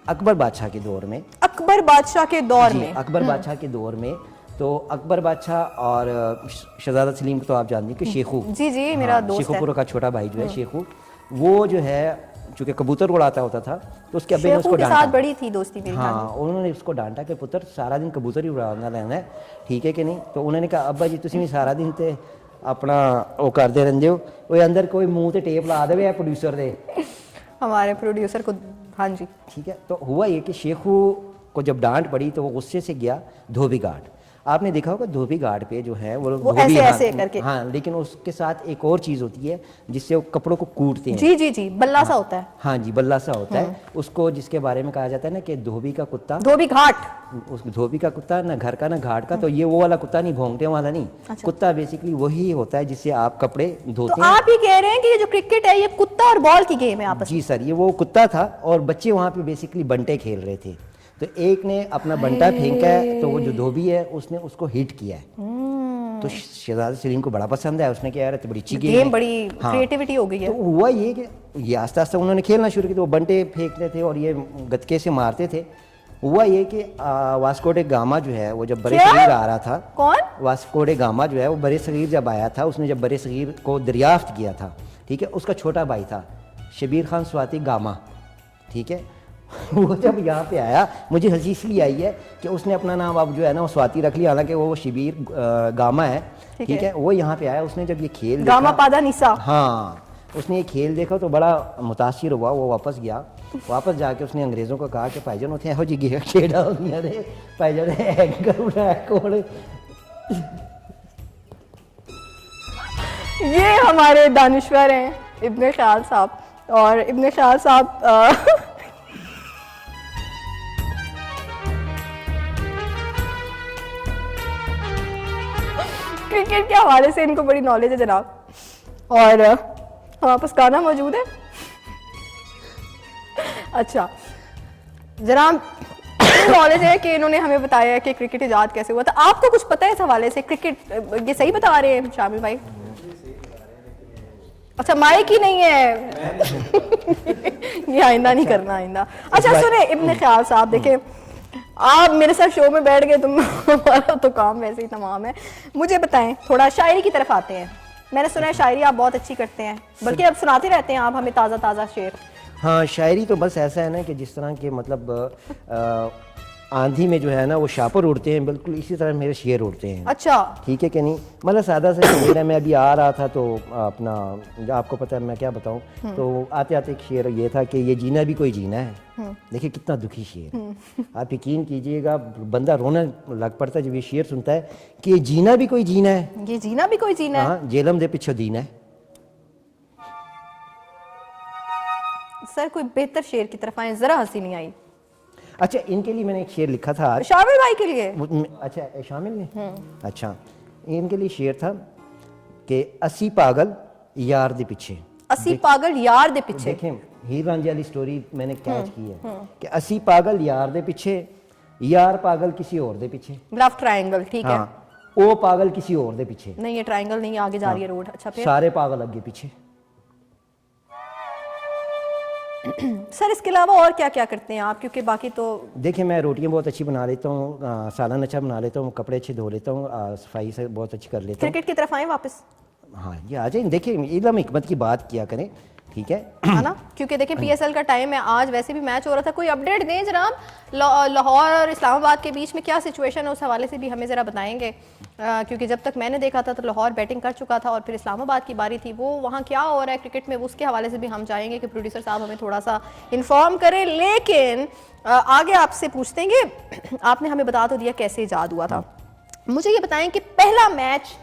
अकबर बादशाह के दौर में,
अकबर बादशाह के दौर
जी,
में,
अकबर बादशाह के दौर में, तो अकबर बादशाह और शहजादा सलीम को तो आप जानते हैं कि शेखू,
जी जी मेरा दोस्त है।
शेखुपुर का छोटा भाई जो है शेखू, वो जो है चूंकि कबूतर उड़ाता होता था तो उसके अब्बे ने उसको
शेखू के
डांटा।
साथ बड़ी थी दोस्ती मेरी।
हाँ, उन्होंने उसको डांटा कि पुत्र सारा दिन कबूतर ही उड़ाना रहना है, ठीक है कि नहीं। तो उन्होंने कहा अब्बा जी तुम भी सारा दिन ते अपना वो करते रहते हो, वो अंदर कोई मुंह ते टेप ला दे प्रोड्यूसर दे,
हमारे प्रोड्यूसर को। हाँ जी,
ठीक है। तो हुआ ये कि शेखू को जब डांट पड़ी तो वो गुस्से से गया धोबी घाट। आपने देखा होगा धोबी घाट पे जो है वो धोबी,
ऐसे
हाँ,
ऐसे करके।
हाँ, लेकिन उसके साथ एक और चीज़ होती है जिससे वो कपड़ों को कूटते हैं।
जी जी जी, बल्ला सा होता है।
हाँ जी, बल्ला सा होता है उसको, जिसके बारे में कहा जाता है ना कि धोबी का कुत्ता,
धोबी घाट।
उस धोबी का कुत्ता ना घर का ना घाट का। तो ये वो वाला कुत्ता नहीं, भोंगटे वाला नहीं।
अच्छा।
कुत्ता बेसिकली वही होता है जिससे आप कपड़े
तो
धोते हैं।
आप ही कह रहे हैं कि ये जो क्रिकेट है ये कुत्ता और बॉल की गेम है आपस में?
जी सर, ये वो कुत्ता था और बच्चे वहाँ पे बेसिकली बंटे खेल रहे थे। तो एक ने अपना बंटा फेंका है तो वो जो धोबी है उसने उसको हिट किया है। तो शहजादा सलीम को बड़ा पसंद है, उसने क्या यार तो बड़ी अच्छी
गेम, बड़ी क्रिएटिविटी हो गई है।
तो हुआ ये कि ये आस्ते आस्ते उन्होंने खेलना शुरू किया, तो वो बंटे फेंकते थे और ये गतके से मारते थे। हुआ ये कि वास्को डे गामा जो है वो जब बड़े सगीर आ रहा था,
कौन?
वास्को डे गामा जो है वो बड़े सगीर जब आया था, उसने जब बड़े सगीर को दरियाफ्त किया था, ठीक है, उसका छोटा भाई था शबीर खान स्वाति गामा, ठीक है। वो जब यहाँ पे आया, मुझे हंसी इसलिए आई है कि उसने अपना नाम अब जो है ना वो स्वाति रख लिया, हालांकि वो शबीर गामा है, ठीक है। वो यहाँ पे आया, उसने जब ये खेल
गामा
देखा,
पादा निसा,
हाँ, उसने ये खेल देखा तो बड़ा मुतासिर हुआ। वो वापस गया, वापस जाके उसने अंग्रेज़ों को कहा कि भाईजान उठे हो जी खेड़ा हो गया रे भाईजान एंकर उठाया कौन।
ये हमारे दानिश्वर हैं इब्ने ख्याल साहब। और इब्ने ख्याल साहब क्रिकेट के हवाले से इनको बड़ी नॉलेज है जनाब। और हमारे पास गाना मौजूद है। अच्छा जनाब, नॉलेज है कि इन्होंने हमें बताया कि क्रिकेट इजाद कैसे हुआ था। आपको कुछ पता है इस हवाले से? क्रिकेट ये सही बता रहे हैं शामिल भाई? अच्छा, माइक ही नहीं है। ये आइंदा नहीं करना, आइंदा। अच्छा सुने इब्ने ख्याल साहब, देखें आप मेरे साथ शो में बैठ गए, तुम हमारा तो काम वैसे ही तमाम है। मुझे बताएं, थोड़ा शायरी की तरफ आते हैं। मैंने सुना है शायरी आप बहुत अच्छी करते हैं, बल्कि अब सुनाते रहते हैं आप हमें ताज़ा ताज़ा शेर।
हाँ, शायरी तो बस ऐसा है ना कि जिस तरह के मतलब आंधी में जो है ना वो शापर उड़ते हैं, बिल्कुल इसी तरह मेरे शेर उड़ते हैं।
अच्छा,
ठीक है कि नहीं, मतलब सादा सा शेर है। मैं अभी आ रहा था तो अपना, आपको पता है मैं क्या बताऊं, तो आते आते एक शेर ये था कि ये जीना भी कोई जीना है। देखिए कितना दुखी शेर। आप यकीन कीजिएगा, बंदा रोने लग पड़ता है जब ये शेर सुनता है कि ये जीना भी कोई जीना है।
ये जीना भी कोई जीना है।
हाँ, जेलम दे पिछो दीना है।
सर कोई बेहतर शेर की तरफ आए, जरा हंसी नहीं आई।
अच्छा, इनके लिए मैंने एक शेर लिखा था आज।
शामिल भाई के लिए?
अच्छा, शामिल ने। अच्छा, इनके लिए शेर था कि 80 पागल यार दे पीछे।
80 पागल यार दे पीछे।
देखें, हीर रांझे वाली स्टोरी मैंने कैच की है कि 80 पागल यार दे पीछे, यार पागल किसी और दे पीछे।
लव ट्रायंगल, ठीक है।
हाँ, वो पागल किसी और दे पीछे।
नहीं, ये ट्रायंगल नहीं, आगे जा रही है रोड। अच्छा, फिर
सारे पागल आगे पीछे।
सर इसके अलावा और क्या क्या करते हैं आप? क्योंकि बाकी तो
देखिए, मैं रोटियां बहुत अच्छी बना लेता हूँ, सालन अच्छा बना लेता हूँ, कपड़े अच्छे धो लेता हूँ, सफाई से बहुत अच्छी कर लेता हूँ।
क्रिकेट की तरफ आए वापस।
हाँ, ये आ जाए। देखिए, इल्म हिकमत की बात किया करें, ठीक है
ना? क्योंकि देखिए पीएसएल का टाइम है, आज वैसे भी मैच हो रहा था। कोई अपडेट दें जनाब, लाहौर और इस्लामाबाद के बीच में क्या सिचुएशन है, उस हवाले से भी हमें ज़रा बताएंगे। क्योंकि जब तक मैंने देखा था तो लाहौर बैटिंग कर चुका था और फिर इस्लामाबाद की बारी थी। वो वहाँ क्या हो रहा है क्रिकेट में, उसके हवाले से भी हम चाहेंगे कि प्रोड्यूसर साहब हमें थोड़ा सा इन्फॉर्म करें। लेकिन आगे आपसे पूछते हैं, आपने हमें बता तो दिया कैसे इजाद हुआ था। मुझे ये बताएं कि पहला मैच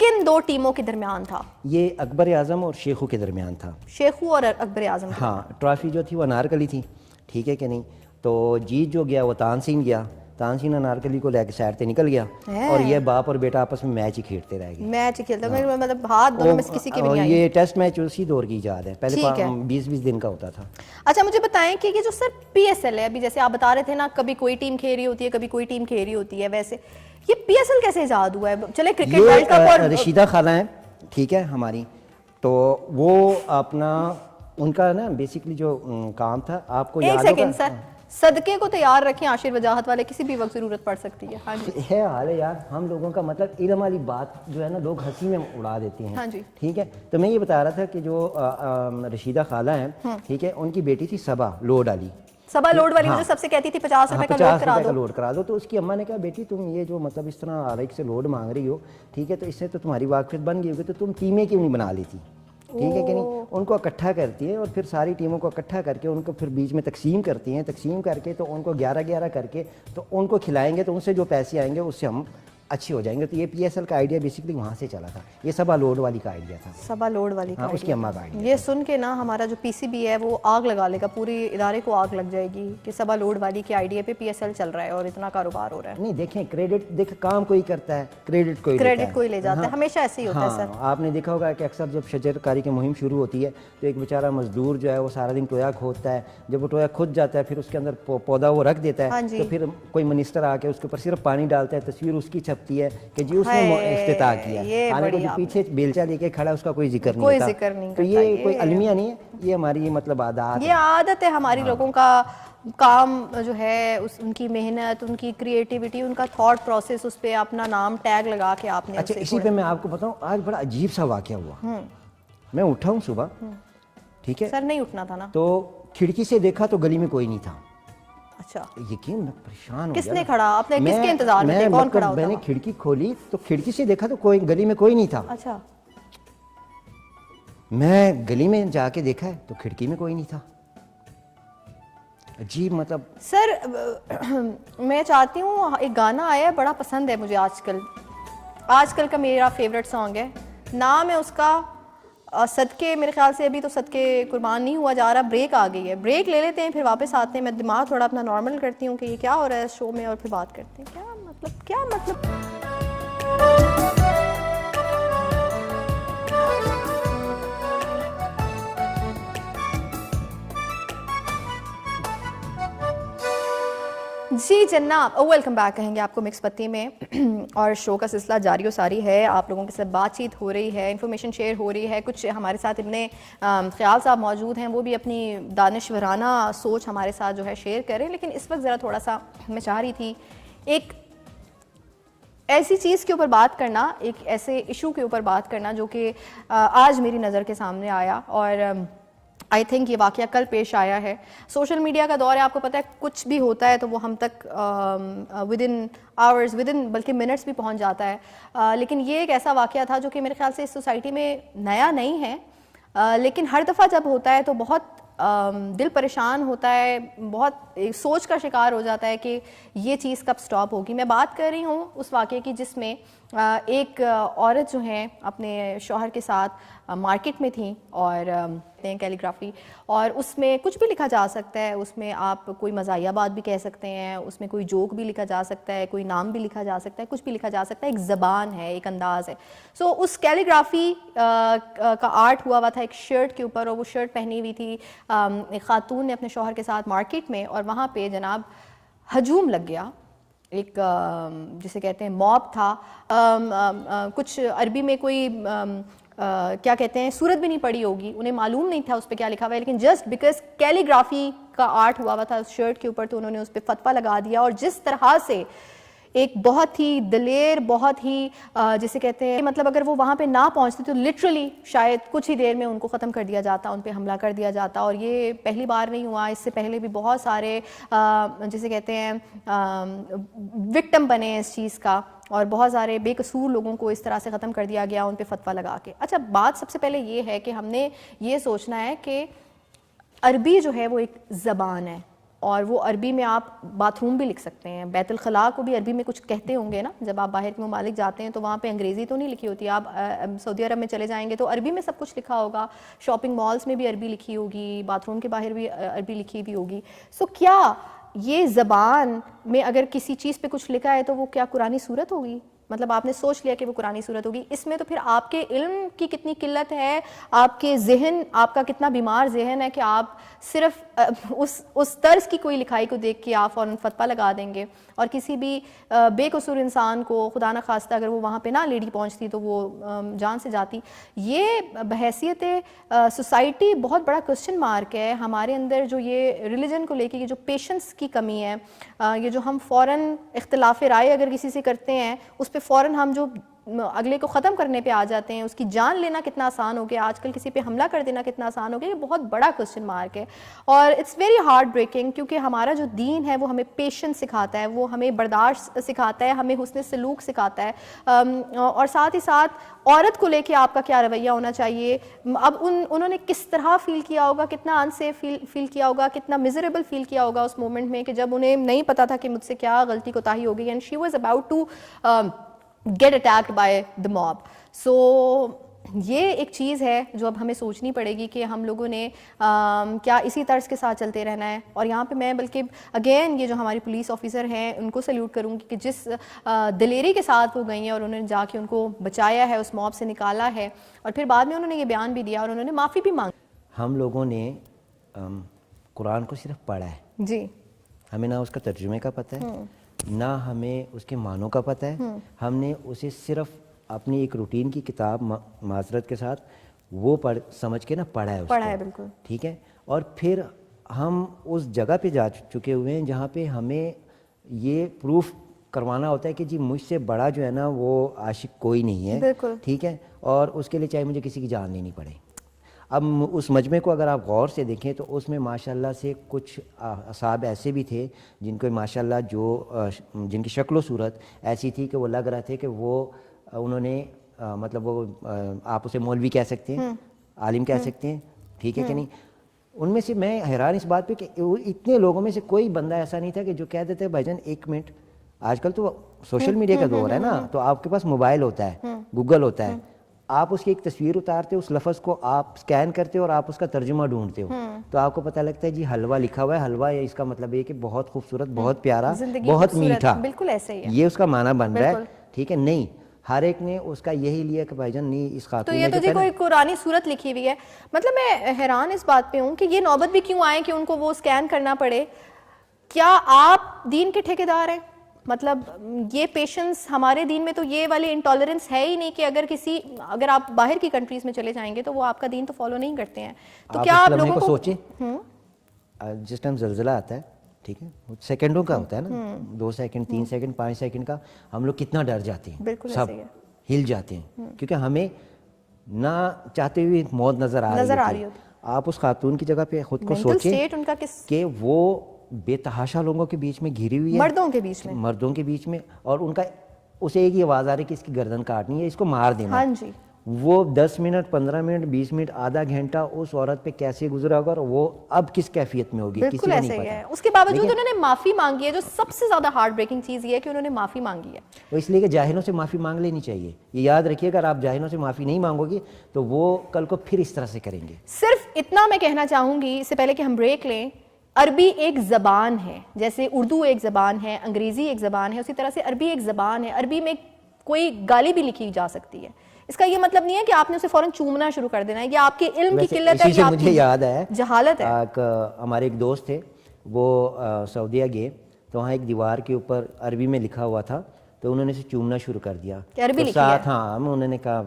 किन दो टीमों के दरमियान था? ये
अकबर आजम और शेखू के दरमियान था।
शेखू और अकबर आजम।
हाँ, ट्रॉफी जो थी वो अनारकली थी, ठीक है कि नहीं। तो जीत जो गया वो तानसीन गया, तानसीन अनारकली को लेकर साइड से निकल गया और ये बाप और बेटा आपस में मैच ही खेलते रह गए।
मैच ही खेलते, मतलब हाथ दोनों में से किसी के भी नहीं आई।
ये टेस्ट मैच उसी दौर की याद है, पहले 20-20 दिन का होता था।
अच्छा, मुझे बताएं कि ये जो सर पीएसएल है, अभी जैसे आप बता रहे थे ना, कभी कोई टीम खेल रही होती है, कभी कोई टीम खेल रही होती है, वैसे ये पीएसएल कैसे इजाद हुआ है? चले क्रिकेट वर्ल्ड कप और
रशीदा खाला है, ठीक है हमारी, तो वो अपना उनका ना बेसिकली जो काम था, आपको याद होगा।
एक सेकंड सर, सदके को तैयार रखें, आशिर वजाहत वाले, किसी भी वक्त जरूरत पड़ सकती है। हाँ जी,
है हाल है यार, हम लोगों का मतलब इल्म वाली बात जो है ना, लोग हंसी में उड़ा देते हैं।
हाँ जी,
ठीक है। तो मैं ये बता रहा था कि जो रशीदा खाला है, ठीक है, उनकी बेटी थी सबा लोड वाली।
सबा लोड वाली मुझे सबसे कहती थी 50 रुपए का लोड करा दो।
तो उसकी अम्मा ने कहा, बेटी तुम ये जो मतलब इस तरह आरएक्स से लोड मांग रही हो, ठीक है, तो इससे तो तुम्हारी वाकफियत बन गई होगी, तो तुम टीमें क्यों नहीं बना लेती? ठीक है कि नहीं। उनको इकट्ठा करती है और फिर सारी टीमों को इकट्ठा करके उनको फिर बीच में तकसीम करती हैं, तकसीम करके तो उनको 11-11 करके तो उनको खिलाएंगे, तो उनसे जो पैसे आएंगे उससे हम अच्छी हो जाएंगे। तो ये पीएसएल का आइडिया बेसिकली वहाँ से चला था। ये सबा लोड वाली का आइडिया था।
सबा लोड वाली का,
उसकी अम्मा का आइडिया।
ये सुन के ना हमारा जो पीसीबी है वो आग लगा लेगा, पूरी इदारे को आग लग जाएगी कि सबा लोड वाली के आइडिया पे पीएसएल चल रहा है और इतना कारोबार हो रहा है।
नहीं, देखें, क्रेडिट देख काम कोई करता है, क्रेडिट कोई
ले जाता है, हमेशा ऐसे ही होता है सर।
आपने देखा होगा कि अक्सर जब शजरकारी की मुहिम शुरू होती है तो एक बेचारा मजदूर जो है वो सारा दिन टोया खोदता है। जब वो टोया खुद जाता है फिर उसके अंदर पौधा वो रख देता है, तो फिर कोई मिनिस्टर आके उसके ऊपर सिर्फ पानी डालता है, तस्वीर उसकी छपती है कि उसने इफ्तिताह किया। हालांकि जो पीछे बेलचा लेके खड़ा है उसका कोई जिक्र नहीं होता। तो ये कोई अलमिया नहीं है, ये हमारी मतलब आदत, ये
आदत है हमारी लोगों का। काम जो है उनकी मेहनत, उनकी क्रिएटिविटी, उनका थॉट प्रोसेस, उस पर अपना नाम टैग लगा के आपने।
अच्छा, इसी पे मैं आपको बताऊं, आज बड़ा अजीब सा वाकया हुआ। मैं उठा हूँ सुबह, ठीक है
सर, नहीं उठना था ना,
तो खिड़की से देखा तो गली में कोई नहीं था।
अच्छा,
यकीन, मैं परेशान हो गया।
किसने खड़ा? आपने किसके इंतजार में थे? कौन खड़ा होता?
मैंने खिड़की खोली तो खिड़की से देखा तो कोई गली में कोई नहीं था।
अच्छा,
मैं गली में जाके देखा है तो खिड़की में कोई नहीं था। अजीब, मतलब
सर मैं चाहती हूँ, एक गाना आया है बड़ा पसंद है मुझे आजकल का मेरा फेवरेट सॉन्ग है, नाम है उसका सदके। मेरे ख्याल से अभी तो सदके कुर्बान नहीं हुआ जा रहा, ब्रेक आ गई है। ब्रेक ले लेते हैं, फिर वापस आते हैं। मैं दिमाग थोड़ा अपना नॉर्मल करती हूँ कि ये क्या हो रहा है शो में, और फिर बात करते हैं। क्या मतलब जी जनाब, वेलकम बैक कहेंगे आपको मिक्स पत्ती में। और शो का सिलसिला जारी और सारी है, आप लोगों के साथ बातचीत हो रही है, इन्फॉर्मेशन शेयर हो रही है। कुछ हमारे साथ इब्ने ख्याल साहब मौजूद हैं, वो भी अपनी दानिशवराना सोच हमारे साथ जो है शेयर करें। लेकिन इस वक्त ज़रा थोड़ा सा मैं चाह रही थी एक ऐसी चीज़ के ऊपर बात करना, एक ऐसे इशू के ऊपर बात करना जो कि आज मेरी नज़र के सामने आया। और आई थिंक ये वाक़या कल पेश आया है। सोशल मीडिया का दौर है, आपको पता है कुछ भी होता है तो वो हम तक with in hours, with in बल्कि मिनट्स भी पहुंच जाता है। लेकिन ये एक ऐसा वाक़या था जो कि मेरे ख्याल से इस सोसाइटी में नया नहीं है, लेकिन हर दफ़ा जब होता है तो बहुत दिल परेशान होता है, बहुत सोच का शिकार हो जाता है कि ये चीज़ कब स्टॉप होगी। मैं बात कर रही हूँ उस वाक़े की जिसमें एक औरत जो है अपने शौहर के साथ मार्केट में थी और कैलीग्राफी, और उसमें कुछ भी लिखा जा सकता है, उसमें आप कोई मज़ाहिया बात भी कह सकते हैं, उसमें कोई जोक भी लिखा जा सकता है, कोई नाम भी लिखा जा सकता है, कुछ भी लिखा जा सकता है, एक ज़बान है, एक अंदाज़ है। सो उस कैलीग्राफी का आर्ट हुआ था एक शर्ट के ऊपर, और वो शर्ट पहनी हुई थी एक ख़ातून ने अपने शौहर के साथ मार्केट में, और वहाँ पे जनाब हजूम लग गया, एक जिसे कहते हैं मॉब था। कुछ अरबी में कोई क्या कहते हैं सूरत भी नहीं पड़ी होगी, उन्हें मालूम नहीं था उस पर क्या लिखा हुआ है, लेकिन जस्ट बिकॉज कैलीग्राफी का आर्ट हुआ था उस शर्ट के ऊपर तो उन्होंने उस पर फतवा लगा दिया। और जिस तरह से एक बहुत ही दलेर, बहुत ही जिसे कहते हैं, मतलब अगर वो वहाँ पे ना पहुँचते तो लिटरली शायद कुछ ही देर में उनको ख़त्म कर दिया जाता, उन पे हमला कर दिया जाता। और ये पहली बार नहीं हुआ, इससे पहले भी बहुत सारे जिसे कहते हैं विक्टिम बने हैं इस चीज़ का, और बहुत सारे बेकसूर लोगों को इस तरह से ख़त्म कर दिया गया उन पे फतवा लगा के। अच्छा, बात सबसे पहले ये है कि हमने ये सोचना है कि अरबी जो है वो एक ज़बान है, और वो अरबी में आप बाथरूम भी लिख सकते हैं, बैतुल खला को भी अरबी में कुछ कहते होंगे ना, जब आप बाहर के ममालिक जाते हैं तो वहाँ पे अंग्रेज़ी तो नहीं लिखी होती। आप सऊदी अरब में चले जाएंगे तो अरबी में सब कुछ लिखा होगा, शॉपिंग मॉल्स में भी अरबी लिखी होगी, बाथरूम के बाहर भी अरबी लिखी हुई होगी। सो क्या ये ज़बान में अगर किसी चीज़ पे कुछ लिखा है तो वो क्या कुरानी सूरत होगी? मतलब आपने सोच लिया कि वो कुरानी सूरत होगी। इसमें तो फिर आपके इल्म की कितनी किल्लत है, आपके जहन, आपका कितना बीमार जहन है कि आप सिर्फ उस तर्ज की कोई लिखाई को देख के आप फ़ौरन फतवा लगा देंगे, और किसी भी बेकसूर इंसान को खुदा न खास्ता अगर वो वहाँ पे ना लेडी पहुँचती तो वो जान से जाती। ये बहैसियत सोसाइटी बहुत बड़ा क्वेश्चन मार्क है हमारे अंदर, जो ये रिलीजन को लेके ये जो पेशेंस की कमी है, ये जो हम फ़ौरन इख्तिलाफ़ राय अगर किसी से करते हैं उस पे फ़ौरन हम जो अगले को ख़त्म करने पे आ जाते हैं, उसकी जान लेना कितना आसान हो गया, आजकल किसी पे हमला कर देना कितना आसान हो गया, ये बहुत बड़ा क्वेश्चन मार्क है। और इट्स वेरी हार्ट ब्रेकिंग, क्योंकि हमारा जो दीन है वो हमें पेशेंस सिखाता है, वो हमें बर्दाश्त सिखाता है, हमें हुस्न सलूक सिखाता है, और साथ ही साथ औरत को लेके आपका क्या रवैया होना चाहिए। अब उन्होंने किस तरह फ़ील किया होगा, कितना अनसेफ फील किया होगा, कितना मिजरेबल फील किया होगा उस मोमेंट में कि जब उन्हें नहीं पता था कि मुझसे क्या गलती कोताही हो गई, and she was about to get attacked by the mob. So ये एक चीज़ है जो अब हमें सोचनी पड़ेगी कि हम लोगों ने क्या इसी तर्ज के साथ चलते रहना है। और यहाँ पे मैं बल्कि अगेन ये जो हमारी पुलिस ऑफिसर हैं उनको सल्यूट करूँगी कि जिस दिलेरी के साथ वो गई हैं और उन्होंने जाके उनको बचाया है, उस मॉब से निकाला है, और फिर बाद में उन्होंने ये बयान भी दिया और उन्होंने माफ़ी भी मांगी।
हम लोगों ने कुरान को सिर्फ पढ़ा है
जी,
हमें ना उसका तर्जुमे का पता है, ना हमें उसके मानों का पता है। हमने उसे सिर्फ अपनी एक रूटीन की किताब माजरत के साथ वो समझ के ना पढ़ा है उसको।
पढ़ा है, बिल्कुल
ठीक है। और फिर हम उस जगह पे जा चुके हुए हैं जहाँ पे हमें ये प्रूफ करवाना होता है कि जी मुझसे बड़ा जो है ना वो आशिक कोई नहीं है,
बिल्कुल
ठीक है, और उसके लिए चाहे मुझे किसी की जान लेनी पड़े। अब उस मजमे को अगर आप गौर से देखें तो उसमें माशाल्लाह से कुछ असाब ऐसे भी थे जिनको माशाल्लाह जिनकी शक्ल सूरत ऐसी थी कि वो लग रहा थे कि वो उन्होंने मतलब वो आप उसे मौलवी कह सकते हैं, आलिम कह सकते हैं, ठीक है कि नहीं। उनमें से मैं हैरान इस बात पे कि इतने लोगों में से कोई बंदा ऐसा नहीं था कि जो कह देते भाईजान एक मिनट, आजकल तो सोशल मीडिया का दौर है ना, तो आपके पास मोबाइल होता है, गूगल होता है, आप उसकी एक तस्वीर उतारते हो, उस लफ्ज़ को आप स्कैन करते हो और आप उसका तर्जुमा ढूंढते हो, तो आपको पता लगता है जी हलवा लिखा हुआ है, हलवा या इसका मतलब ये कि बहुत खूबसूरत, बहुत प्यारा, बहुत मीठा,
बिल्कुल ऐसे ही है,
ये उसका माना बन रहा है, ठीक है। नहीं, हर एक ने उसका यही लिया कि भाईजान नहीं इस खातून
तो ये तो जी कोई कुरानी सूरत लिखी हुई है। मतलब मैं हैरान इस बात पे हूँ कि ये नौबत भी क्यों आए कि उनको वो स्कैन करना पड़े। क्या आप दीन के ठेकेदार हैं? मतलब ये पेशेंस हमारे दीन में तो ये वाली इंटॉलरेंस है ही नहीं कि अगर आप बाहर की कंट्रीज में चले जाएंगे तो वो आपका दीन तो फॉलो नहीं करते हैं। तो क्या आप लोगों को
सोचे जिस टाइम ज़लज़ला आता है, ठीक है, सेकंडों का होता है ना, 2 सेकंड 3 सेकंड 5 सेकंड का, हम लोग कितना डर जाते हैं, सब हिल जाते हैं, क्योंकि हमें ना चाहते हुए मौत नजर आ रही होती। आप उस खातून की जगह पे खुद को
मेंटल
सोचें
स्टेट उनका किस
कि वो बेतहाशा लोगों के बीच में घिरी हुई है,
मर्दों के बीच में।
मर्दों के बीच में, और उनका उसे एक ही आवाज़ आ रही है कि इसकी गर्दन काटनी है, इसको मार देना
हाँ
है।
जी,
वो 10 मिनट, 15 मिनट, 20 मिनट, आधा घंटा उस औरत पे कैसे गुजरा होगा और वो अब किस कैफियत में होगी, किसी
बिल्कुल
को
ऐसे
नहीं
ही है।
पता।
उसके बावजूद
लेकिन
उन्होंने माफी मांगी है, जो सबसे ज्यादा हार्ट ब्रेकिंग चीज ये है कि उन्होंने माफी मांगी है।
वो इसलिए कि जाहिलों से माफ़ी मांग लेनी चाहिए। ये याद रखिए, अगर आप जाहिलों से माफ़ी नहीं मांगोगी तो वो कल को फिर इस तरह से करेंगे।
सिर्फ इतना मैं कहना चाहूंगी इससे पहले कि हम ब्रेक लें, अरबी एक ज़बान है, जैसे उर्दू एक ज़बान है, अंग्रेज़ी एक ज़बान है, उसी तरह से अरबी एक ज़बान है। अरबी में कोई गाली भी लिखी जा सकती है। इसका ये मतलब नहीं है कि आपने उसे फौरन चूमना शुरू कर देना है, या आपके इल्म की
वैसे
किल्लत है,
इसी से
या
मुझे
आपकी
याद है,
जहालत है।
हमारे एक दोस्त थे, वो सऊदीया गए तो वहाँ एक दीवार के ऊपर अरबी में लिखा हुआ था, तो उन्होंने इसे चूमना शुरू कर दिया।
कि अरबी
तो
लिखी
साथ,
है?
हाँ, उन्होंने कहा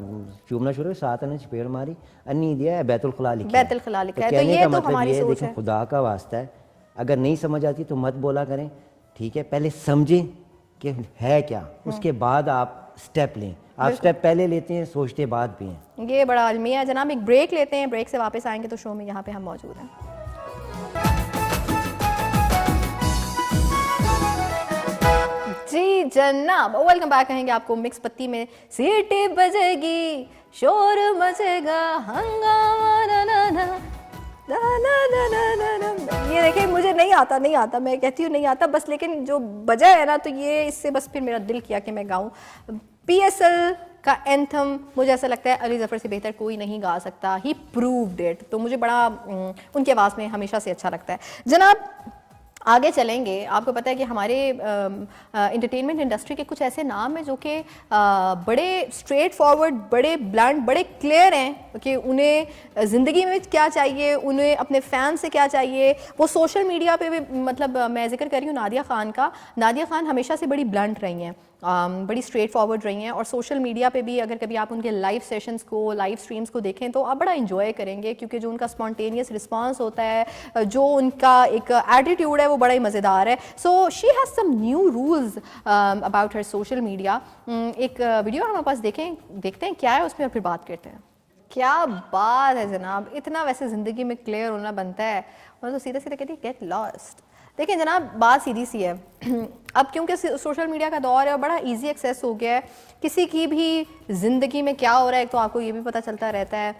चूमना शुरू, साथ उन्होंने चपेड़ मारी, अन्नी दिया है बैतुल खला लिखा है।
बैतुल खला लिखा है, तो
कहने
ये
का
तो
मतलब
हमारी
ये है,
सोच
देखो
है।
खुदा का वास्ता है, अगर नहीं समझ आती तो मत बोला करें, ठीक है, पहले समझें कि है क्या, उसके बाद आप स्टेप लें। आप स्टेप पहले लेते हैं, सोचते बाद भी हैं।
ये बड़ा अलमिया है जनाब। एक ब्रेक लेते हैं, ब्रेक से वापस आएंगे तो शो में यहाँ पे हम मौजूद हैं। जी जनाब, वेलकम बैक। कहेंगे आपको मिक्स पत्ती में सीटी बजेगी, शोर मचेगा, हंगामा ना ना ना ना ना ना ना ना ना। ये देखिए, मुझे नहीं आता, मैं कहती हूँ नहीं आता बस, लेकिन जो बजा है ना, तो ये इससे बस फिर मेरा दिल किया कि मैं गाऊँ। PSL का एंथम मुझे ऐसा लगता है अली ज़फ़र से बेहतर कोई नहीं गा सकता। He proved it. तो मुझे बड़ा उनकी आवाज़ में हमेशा से अच्छा लगता है। जनाब आगे चलेंगे, आपको पता है कि हमारे इंटरटेनमेंट इंडस्ट्री के कुछ ऐसे नाम हैं जो कि बड़े स्ट्रेट फॉरवर्ड, बड़े ब्लंट, बड़े क्लियर हैं कि उन्हें ज़िंदगी में क्या चाहिए, उन्हें अपने फ़ैन से क्या चाहिए। वो सोशल मीडिया पे भी, मतलब मैं जिक्र कर रही हूँ नादिया ख़ान का। नादिया ख़ान हमेशा से बड़ी ब्लंट रही हैं, बड़ी स्ट्रेट फॉरवर्ड रही हैं, और सोशल मीडिया पे भी अगर कभी आप उनके लाइव सेशंस को, लाइव स्ट्रीम्स को देखें तो आप बड़ा इंजॉय करेंगे, क्योंकि जो उनका स्पॉन्टेनियस रिस्पांस होता है, जो उनका एक एटीट्यूड है, वो बड़ा ही मज़ेदार है। So she has some new rules about her social media. एक वीडियो हमारे पास देखते हैं क्या है उसमें, और फिर बात करते हैं। क्या बात है जनाब, इतना वैसे ज़िंदगी में क्लियर होना बनता है, और तो सीधा सीधा कहती है गेट लॉस्ट। देखिए जनाब, बात सीधी सी है। अब क्योंकि सोशल मीडिया का दौर है और बड़ा इजी एक्सेस हो गया है, किसी की भी ज़िंदगी में क्या हो रहा है तो आपको ये भी पता चलता रहता है।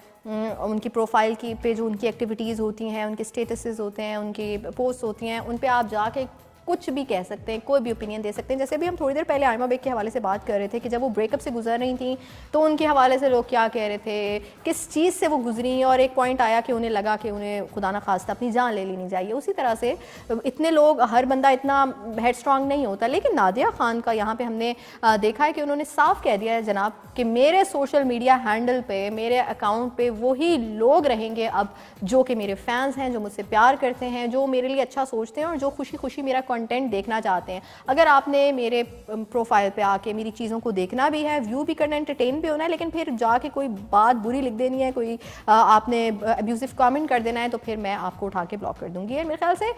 उनकी प्रोफाइल की पे जो उनकी एक्टिविटीज़ होती हैं, उनके स्टेटसेस होते हैं, उनकी पोस्ट होती हैं, उन पे आप जाके कुछ भी कह सकते हैं, कोई भी ओपिनियन दे सकते हैं। जैसे अभी हम थोड़ी देर पहले आयमा बेग के हवाले से बात कर रहे थे कि जब वो ब्रेकअप से गुजर रही थी तो उनके हवाले से लोग क्या कह रहे थे, किस चीज़ से वो गुजरी, और एक पॉइंट आया कि उन्हें लगा कि उन्हें खुदा ना खास्ता अपनी जान ले लेनी चाहिए। उसी तरह से इतने लोग, हर बंदा इतना हेड स्ट्रॉन्ग नहीं होता, लेकिन नादिया ख़ान का यहाँ पे हमने देखा है कि उन्होंने साफ कह दिया है जनाब कि मेरे सोशल मीडिया हैंडल पे, मेरे अकाउंट पे वही लोग रहेंगे अब जो कि मेरे फैंस हैं, जो मुझसे प्यार करते हैं, जो मेरे लिए अच्छा सोचते हैं, और जो खुशी खुशी मेरा कंटेंट देखना चाहते हैं। अगर आपने मेरे प्रोफाइल पे आके मेरी चीज़ों को देखना भी है, व्यू भी करना, एंटरटेन भी होना है, लेकिन फिर जाके कोई बात बुरी लिख देनी है, कोई आपने अब्यूजिव कमेंट कर देना है, तो फिर मैं आपको उठा के ब्लॉक कर दूंगी। मेरे ख्याल से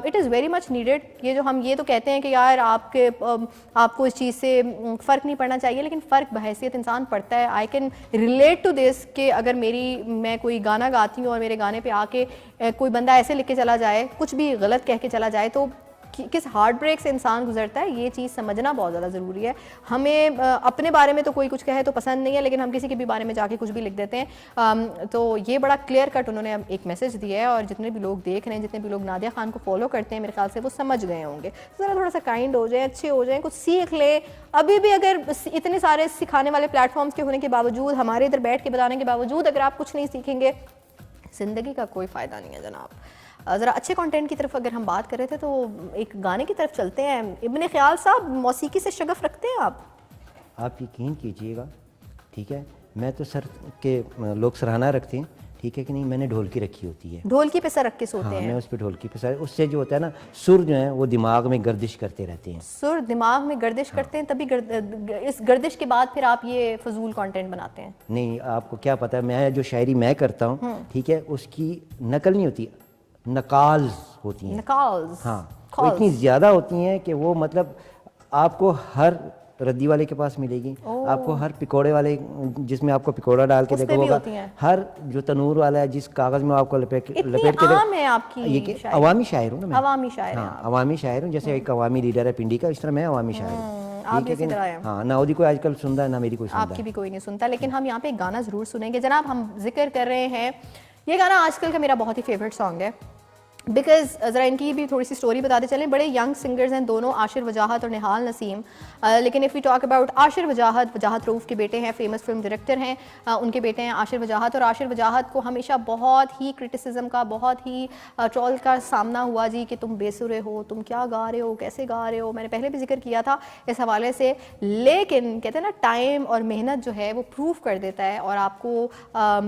it is very much needed. ये जो हम ये तो कहते हैं कि यार आपको इस चीज़ से फ़र्क नहीं पड़ना चाहिए, लेकिन फ़र्क बहैसियत इंसान पड़ता है। I can relate to this कि अगर मैं कोई गाना गाती हूँ और मेरे गाने पे आके कोई बंदा ऐसे लिख के चला जाए, कुछ भी गलत कह के चला जाए, तो किस हार्ट ब्रेक से इंसान गुजरता है, ये चीज़ समझना बहुत ज़्यादा ज़रूरी है। हमें अपने बारे में तो कोई कुछ कहे तो पसंद नहीं है, लेकिन हम किसी के भी बारे में जाके कुछ भी लिख देते हैं। तो ये बड़ा क्लियर कट उन्होंने एक मैसेज दिया है, और जितने भी लोग देख रहे हैं, जितने भी लोग नादिया ख़ान को फॉलो करते हैं, मेरे ख्याल से वो समझ गए होंगे। तो ज़रा थोड़ा सा काइंड हो जाए, अच्छे हो जाएँ, कुछ सीख लें। अभी भी अगर इतने सारे सिखाने वाले प्लेटफॉर्म्स के होने के बावजूद, हमारे इधर बैठ के बताने के बावजूद अगर आप कुछ नहीं सीखेंगे, ज़िंदगी का कोई फ़ायदा नहीं है जनाब। ज़रा अच्छे कंटेंट की तरफ अगर हम बात कर रहे थे तो एक गाने की तरफ चलते हैं। इब्ने ख्याल साहब, मौसीकी से शगफ रखते हैं आप
यकीन कीजिएगा, ठीक है, मैं तो सर के लोग सराहना रखते हैं, ठीक है कि नहीं, मैंने ढोलकी रखी होती है,
ढोलकी पे सर रख के सोते
हाँ,
हैं।
मैं उस पर ढोलकी पे सर, उससे जो होता है ना, सुर जो है वो दिमाग में गर्दिश करते रहते हैं।
सुर दिमाग में गर्दिश करते हैं, तभी इस गर्दिश के बाद फिर आप ये फजूल कंटेंट बनाते हैं।
नहीं, आपको क्या पता है, मैं जो शायरी मैं करता हूँ, ठीक है, उसकी नकल नहीं होती, नकाल्स होती हैं।
नकाल्स,
हाँ, वो इतनी ज़्यादा होती हैं कि वो मतलब आपको हर रद्दी वाले के पास मिलेगी, आपको हर पकौड़े वाले जिसमें आपको पकौड़ा डाल के
उसपे
देखो
भी
होगा,
होती हैं।
हर जो तनूर वाला है जिस कागज में आपको लपेट के
आम है आपकी
ये कि
शायरी।
अवामी शायर हूँ ना मैं।
अवामी शायर हैं
हाँ, अवामी शायर हूँ, जैसे एक अवामी लीडर है पिंडी का, इस तरह मैं अवामी शायर हूँ।
आप
ठीक है
इसी
कि
तरह
नहीं?
हैं।
हाँ, ना ओदी कोई आजकल सुनता है ना मेरी कोई सुनता
आपकी
है।
भी कोई नहीं सुनता, लेकिन हम यहाँ पे एक गाना ज़रूर सुनेंगे। जनाब हम जिक्र कर रहे हैं, ये गाना आजकल का मेरा बहुत ही फेवरेट सॉन्ग है, बिकॉज ज़रा इनकी भी थोड़ी सी स्टोरी बताते चलें। बड़े यंग सिंगर्स हैं दोनों, आशिर वजाहत और निहाल नसीम। लेकिन if we talk about Ashir Wajahat Rauf के बेटे हैं, फेमस फिल्म डायरेक्टर हैं, उनके बेटे हैं आशिर वजाहत। और आशिर वजाहत को हमेशा बहुत ही क्रिटिसिज्म का, बहुत ही ट्रोल का सामना हुआ जी कि तुम बेसुरे हो, तुम क्या गा रहे हो, कैसे गा रहे हो। मैंने पहले भी जिक्र किया था इस हवाले से, लेकिन कहते हैं ना टाइम और मेहनत जो है वो प्रूव कर देता है और आपको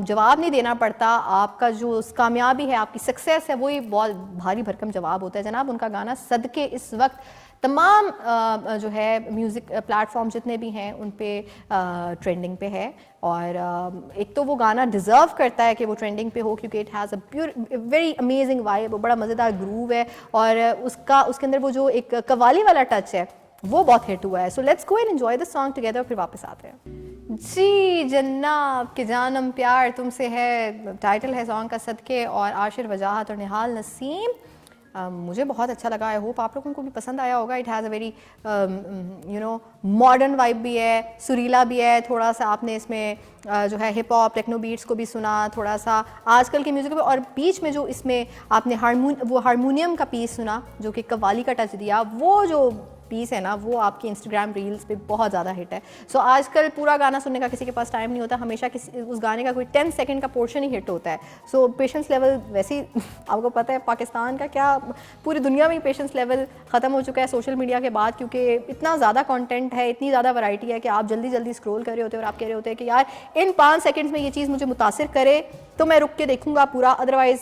जवाब नहीं देना पड़ता। आपका जो कामयाबी है, आपकी सक्सेस है, वही बहुत भारी भरकम जवाब होता है। जनाब उनका गाना सदके इस वक्त तमाम जो है म्यूज़िक प्लेटफॉर्म जितने भी हैं उन पे ट्रेंडिंग पे है। और एक तो वो गाना डिज़र्व करता है कि वो ट्रेंडिंग पे हो, क्योंकि it has a very amazing vibe, बड़ा मज़ेदार ग्रूव है और उसके अंदर वो जो एक कव्वाली वाला टच है वो बहुत हिट हुआ है। So let's go and enjoy the song together, फिर वापस आते हैं जी। जन्नत के जानम प्यार तुमसे है, टाइटल है सॉन्ग का सदके, और आशिर वजाहत और निहाल नसीम। मुझे बहुत अच्छा लगा, आई होप आप लोगों को भी पसंद आया होगा। It has a very modern vibe भी है, सुरीला भी है, थोड़ा सा आपने इसमें जो है हिप हॉप टेक्नो बीट्स को भी सुना, थोड़ा सा आजकल की म्यूज़िक, और बीच में जो इसमें आपने हारमोनियम का पीस सुना जो कि कव्वाली का टच दिया, वो जो पीस है ना वो आपकी इंस्टाग्राम रील्स पे बहुत ज़्यादा हिट है। सो आजकल पूरा गाना सुनने का किसी के पास टाइम नहीं होता, हमेशा किसी उस गाने का कोई 10 सेकंड का पोर्शन ही हिट होता है। सो पेशेंस लेवल वैसे ही आपको पता है पाकिस्तान का क्या, पूरी दुनिया में पेशेंस लेवल ख़त्म हो चुका है सोशल मीडिया के बाद, क्योंकि इतना ज़्यादा कंटेंट है, इतनी ज़्यादा वैरायटी है कि आप जल्दी जल्दी स्क्रॉल कर रहे होते हैं और आप कह रहे होते हैं कि यार इन 5 सेकंड्स में ये चीज़ मुझे मुतासिर करे तो मैं रुक के देखूँगा पूरा, अदरवाइज़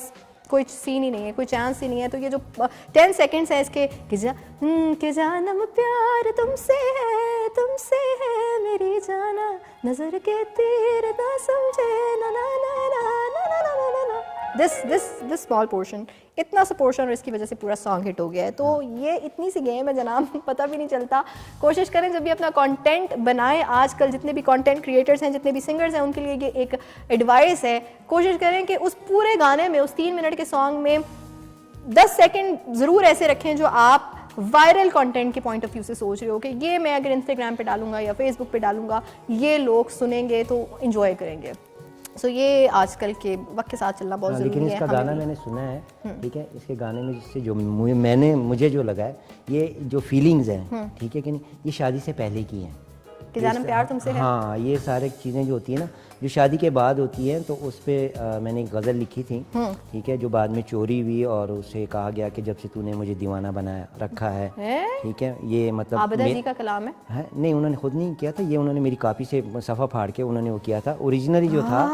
कोई सीन ही नहीं है, कोई चांस ही नहीं है। तो ये जो 10 सेकंड्स है इसके कि जानम प्यार तुमसे है मेरी जाना, नजर के तीर ना समझे ना ना ना ना ना ना ना ना। दिस स्मॉल पोर्शन, इतना सा पोर्शन, और इसकी वजह से पूरा सॉन्ग हिट हो गया है। तो ये इतनी सी गेम है जनाब, पता भी नहीं चलता। कोशिश करें जब भी अपना कंटेंट बनाएं, आजकल जितने भी कंटेंट क्रिएटर्स हैं, जितने भी सिंगर्स हैं, उनके लिए ये एक एडवाइस है, कोशिश करें कि उस पूरे गाने में, उस 3 मिनट के सॉन्ग में 10 सेकंड ज़रूर ऐसे रखें जो आप वायरल कंटेंट के पॉइंट ऑफ व्यू से सोच रहे हो कि ये मैं अगर इंस्टाग्राम पे डालूंगा या फेसबुक पे डालूंगा, ये लोग सुनेंगे तो इंजॉय करेंगे। सो ये आजकल के वक्त के साथ चलना बहुत ज़रूरी है।
लेकिन इसका गाना मैंने सुना है, ठीक है, इसके गाने में जिससे जो मुझे जो लगा है, ये जो फीलिंग्स हैं, ठीक है कि नहीं, ये शादी से पहले की हैं
कि जानम प्यार तुमसे है।
हाँ, ये सारे चीज़ें जो होती है ना जो शादी के बाद होती हैं, तो उस पर मैंने एक गज़ल लिखी थी, ठीक है, जो बाद में चोरी हुई और उसे कहा गया कि जब से तूने मुझे दीवाना बनाया रखा है, ठीक है। ये मतलब
आबिदा जी का कलाम है?
नहीं, उन्होंने खुद नहीं किया था, ये उन्होंने मेरी कॉपी से सफ़ा फाड़ के उन्होंने वो किया था। ओरिजिनली जो था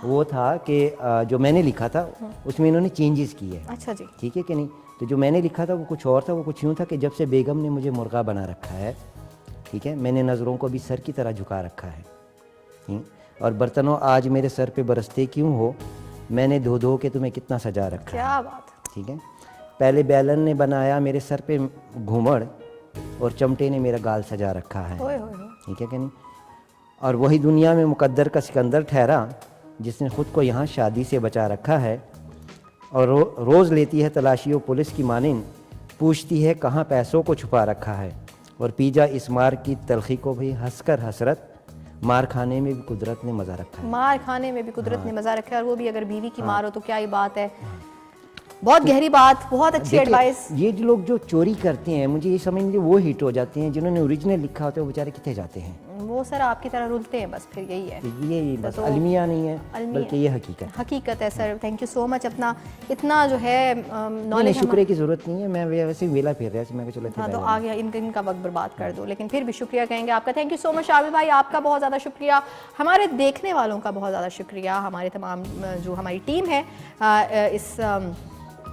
वो था कि जो मैंने लिखा था उसमें इन्होंने चेंजेस किए।
अच्छा जी, ठीक
है कि नहीं। तो जो मैंने लिखा था वो कुछ और था, वो कुछ यूँ था कि जब से बेगम ने मुझे मुर्गा बना रखा है, ठीक है, मैंने नज़रों को भी सर की तरह झुका रखा है, और बर्तनों आज मेरे सर पे बरसते क्यों हो, मैंने धो धो के तुम्हें कितना सजा रखा है।
क्या बात,
ठीक है। पहले बैलन ने बनाया मेरे सर पे घूमड़ और चमटे ने मेरा गाल सजा रखा है, ठीक है कि नहीं। और वही दुनिया में मुकद्दर का सिकंदर ठहरा जिसने ख़ुद को यहाँ शादी से बचा रखा है, और रोज़ लेती है तलाशियों पुलिस की मानिंद, पूछती है कहाँ पैसों को छुपा रखा है, और पीजा इस मार की तलखी को भी हंसकर हसरत, मार खाने में भी कुदरत ने मज़ा रखा है।
मार खाने में भी कुदरत ने मज़ा रखा है, और वो भी अगर बीवी की मार हो तो क्या ही बात है। बहुत गहरी बात, बहुत अच्छी एडवाइस।
ये जो लोग जो चोरी करते हैं, मुझे ये समझ लीजिए वो हिट हो जाते हैं, जिन्होंने ओरिजिनल लिखा होता है वो बेचारे कितने जाते हैं,
वो सर आपकी तरह रुलते हैं बस, फिर यही है।
ये बस अलमिया नहीं है, बल्कि ये हकीकत
है sir. Thank you so much, अपना इतना जो है नॉलेज,
शुक्रिया की जरूरत नहीं है, मैं वैसे वेला फिर रहा मैं चलो
हाँ, तो आ गया इनका वक्त बर्बाद कर दो, लेकिन फिर भी शुक्रिया कहेंगे आपका। थैंक यू सो मच शाबिल भाई, आपका बहुत ज़्यादा शुक्रिया, हमारे देखने वालों का बहुत ज़्यादा शुक्रिया, हमारे तमाम जो हमारी टीम है, इस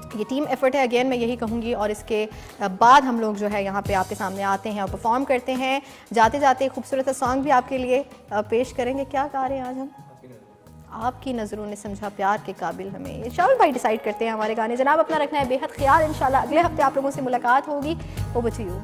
ये टीम एफर्ट है, अगेन मैं यही कहूँगी। और इसके बाद हम लोग जो है यहाँ पे आपके सामने आते हैं और परफॉर्म करते हैं। जाते जाते खूबसूरत सॉन्ग भी आपके लिए पेश करेंगे। क्या गा रहे हैं आज हम? आपकी नज़रों ने समझा प्यार के काबिल हमें, शाहुल भाई डिसाइड करते हैं हमारे गाने। जनाब अपना रखना है बेहद ख्याल, इंशाल्लाह अगले हफ्ते आप लोगों से मुलाकात होगी। Over to you.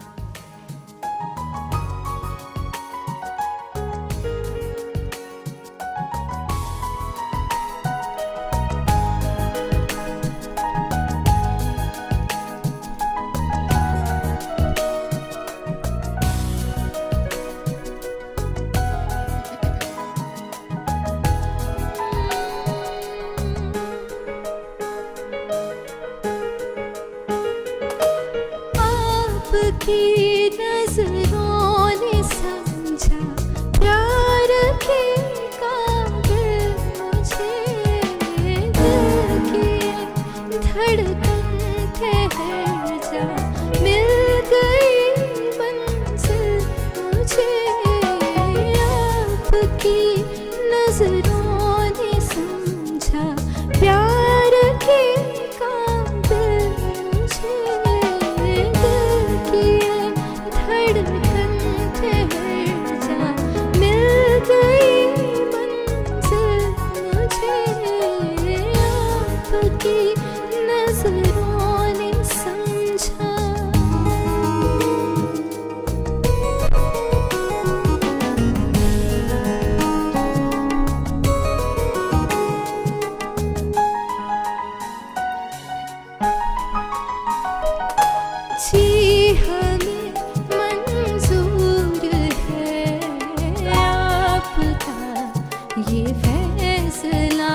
ये फैसला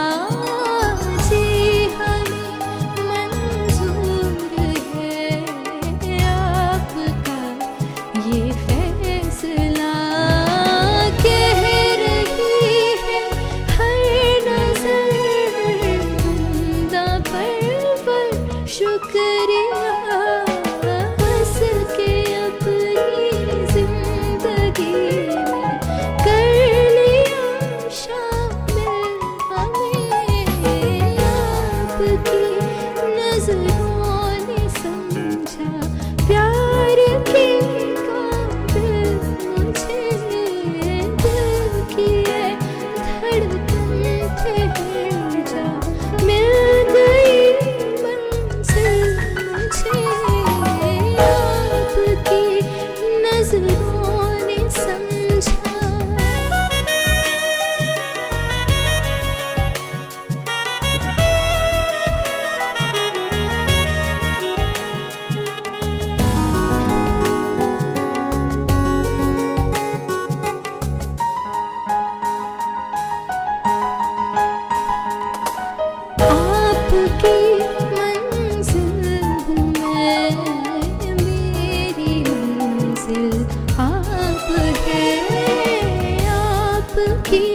जी हमें मंजूर है आपका, ये फैसला कह रही है हर नजर उम्दा पर शुक्रिया हंस के अपनी जिंदगी में कर लिया शामिल हमें, आपकी नजरों ने समझा प्यार के काबिल मुझे, दिल की है धड़कन ठहर जा, मिल गई मंजिल मुझे, आपकी नजरों ने समझा। आपकी मंजिल हूँ मैं, मेरी मंजिल आप है, आपकी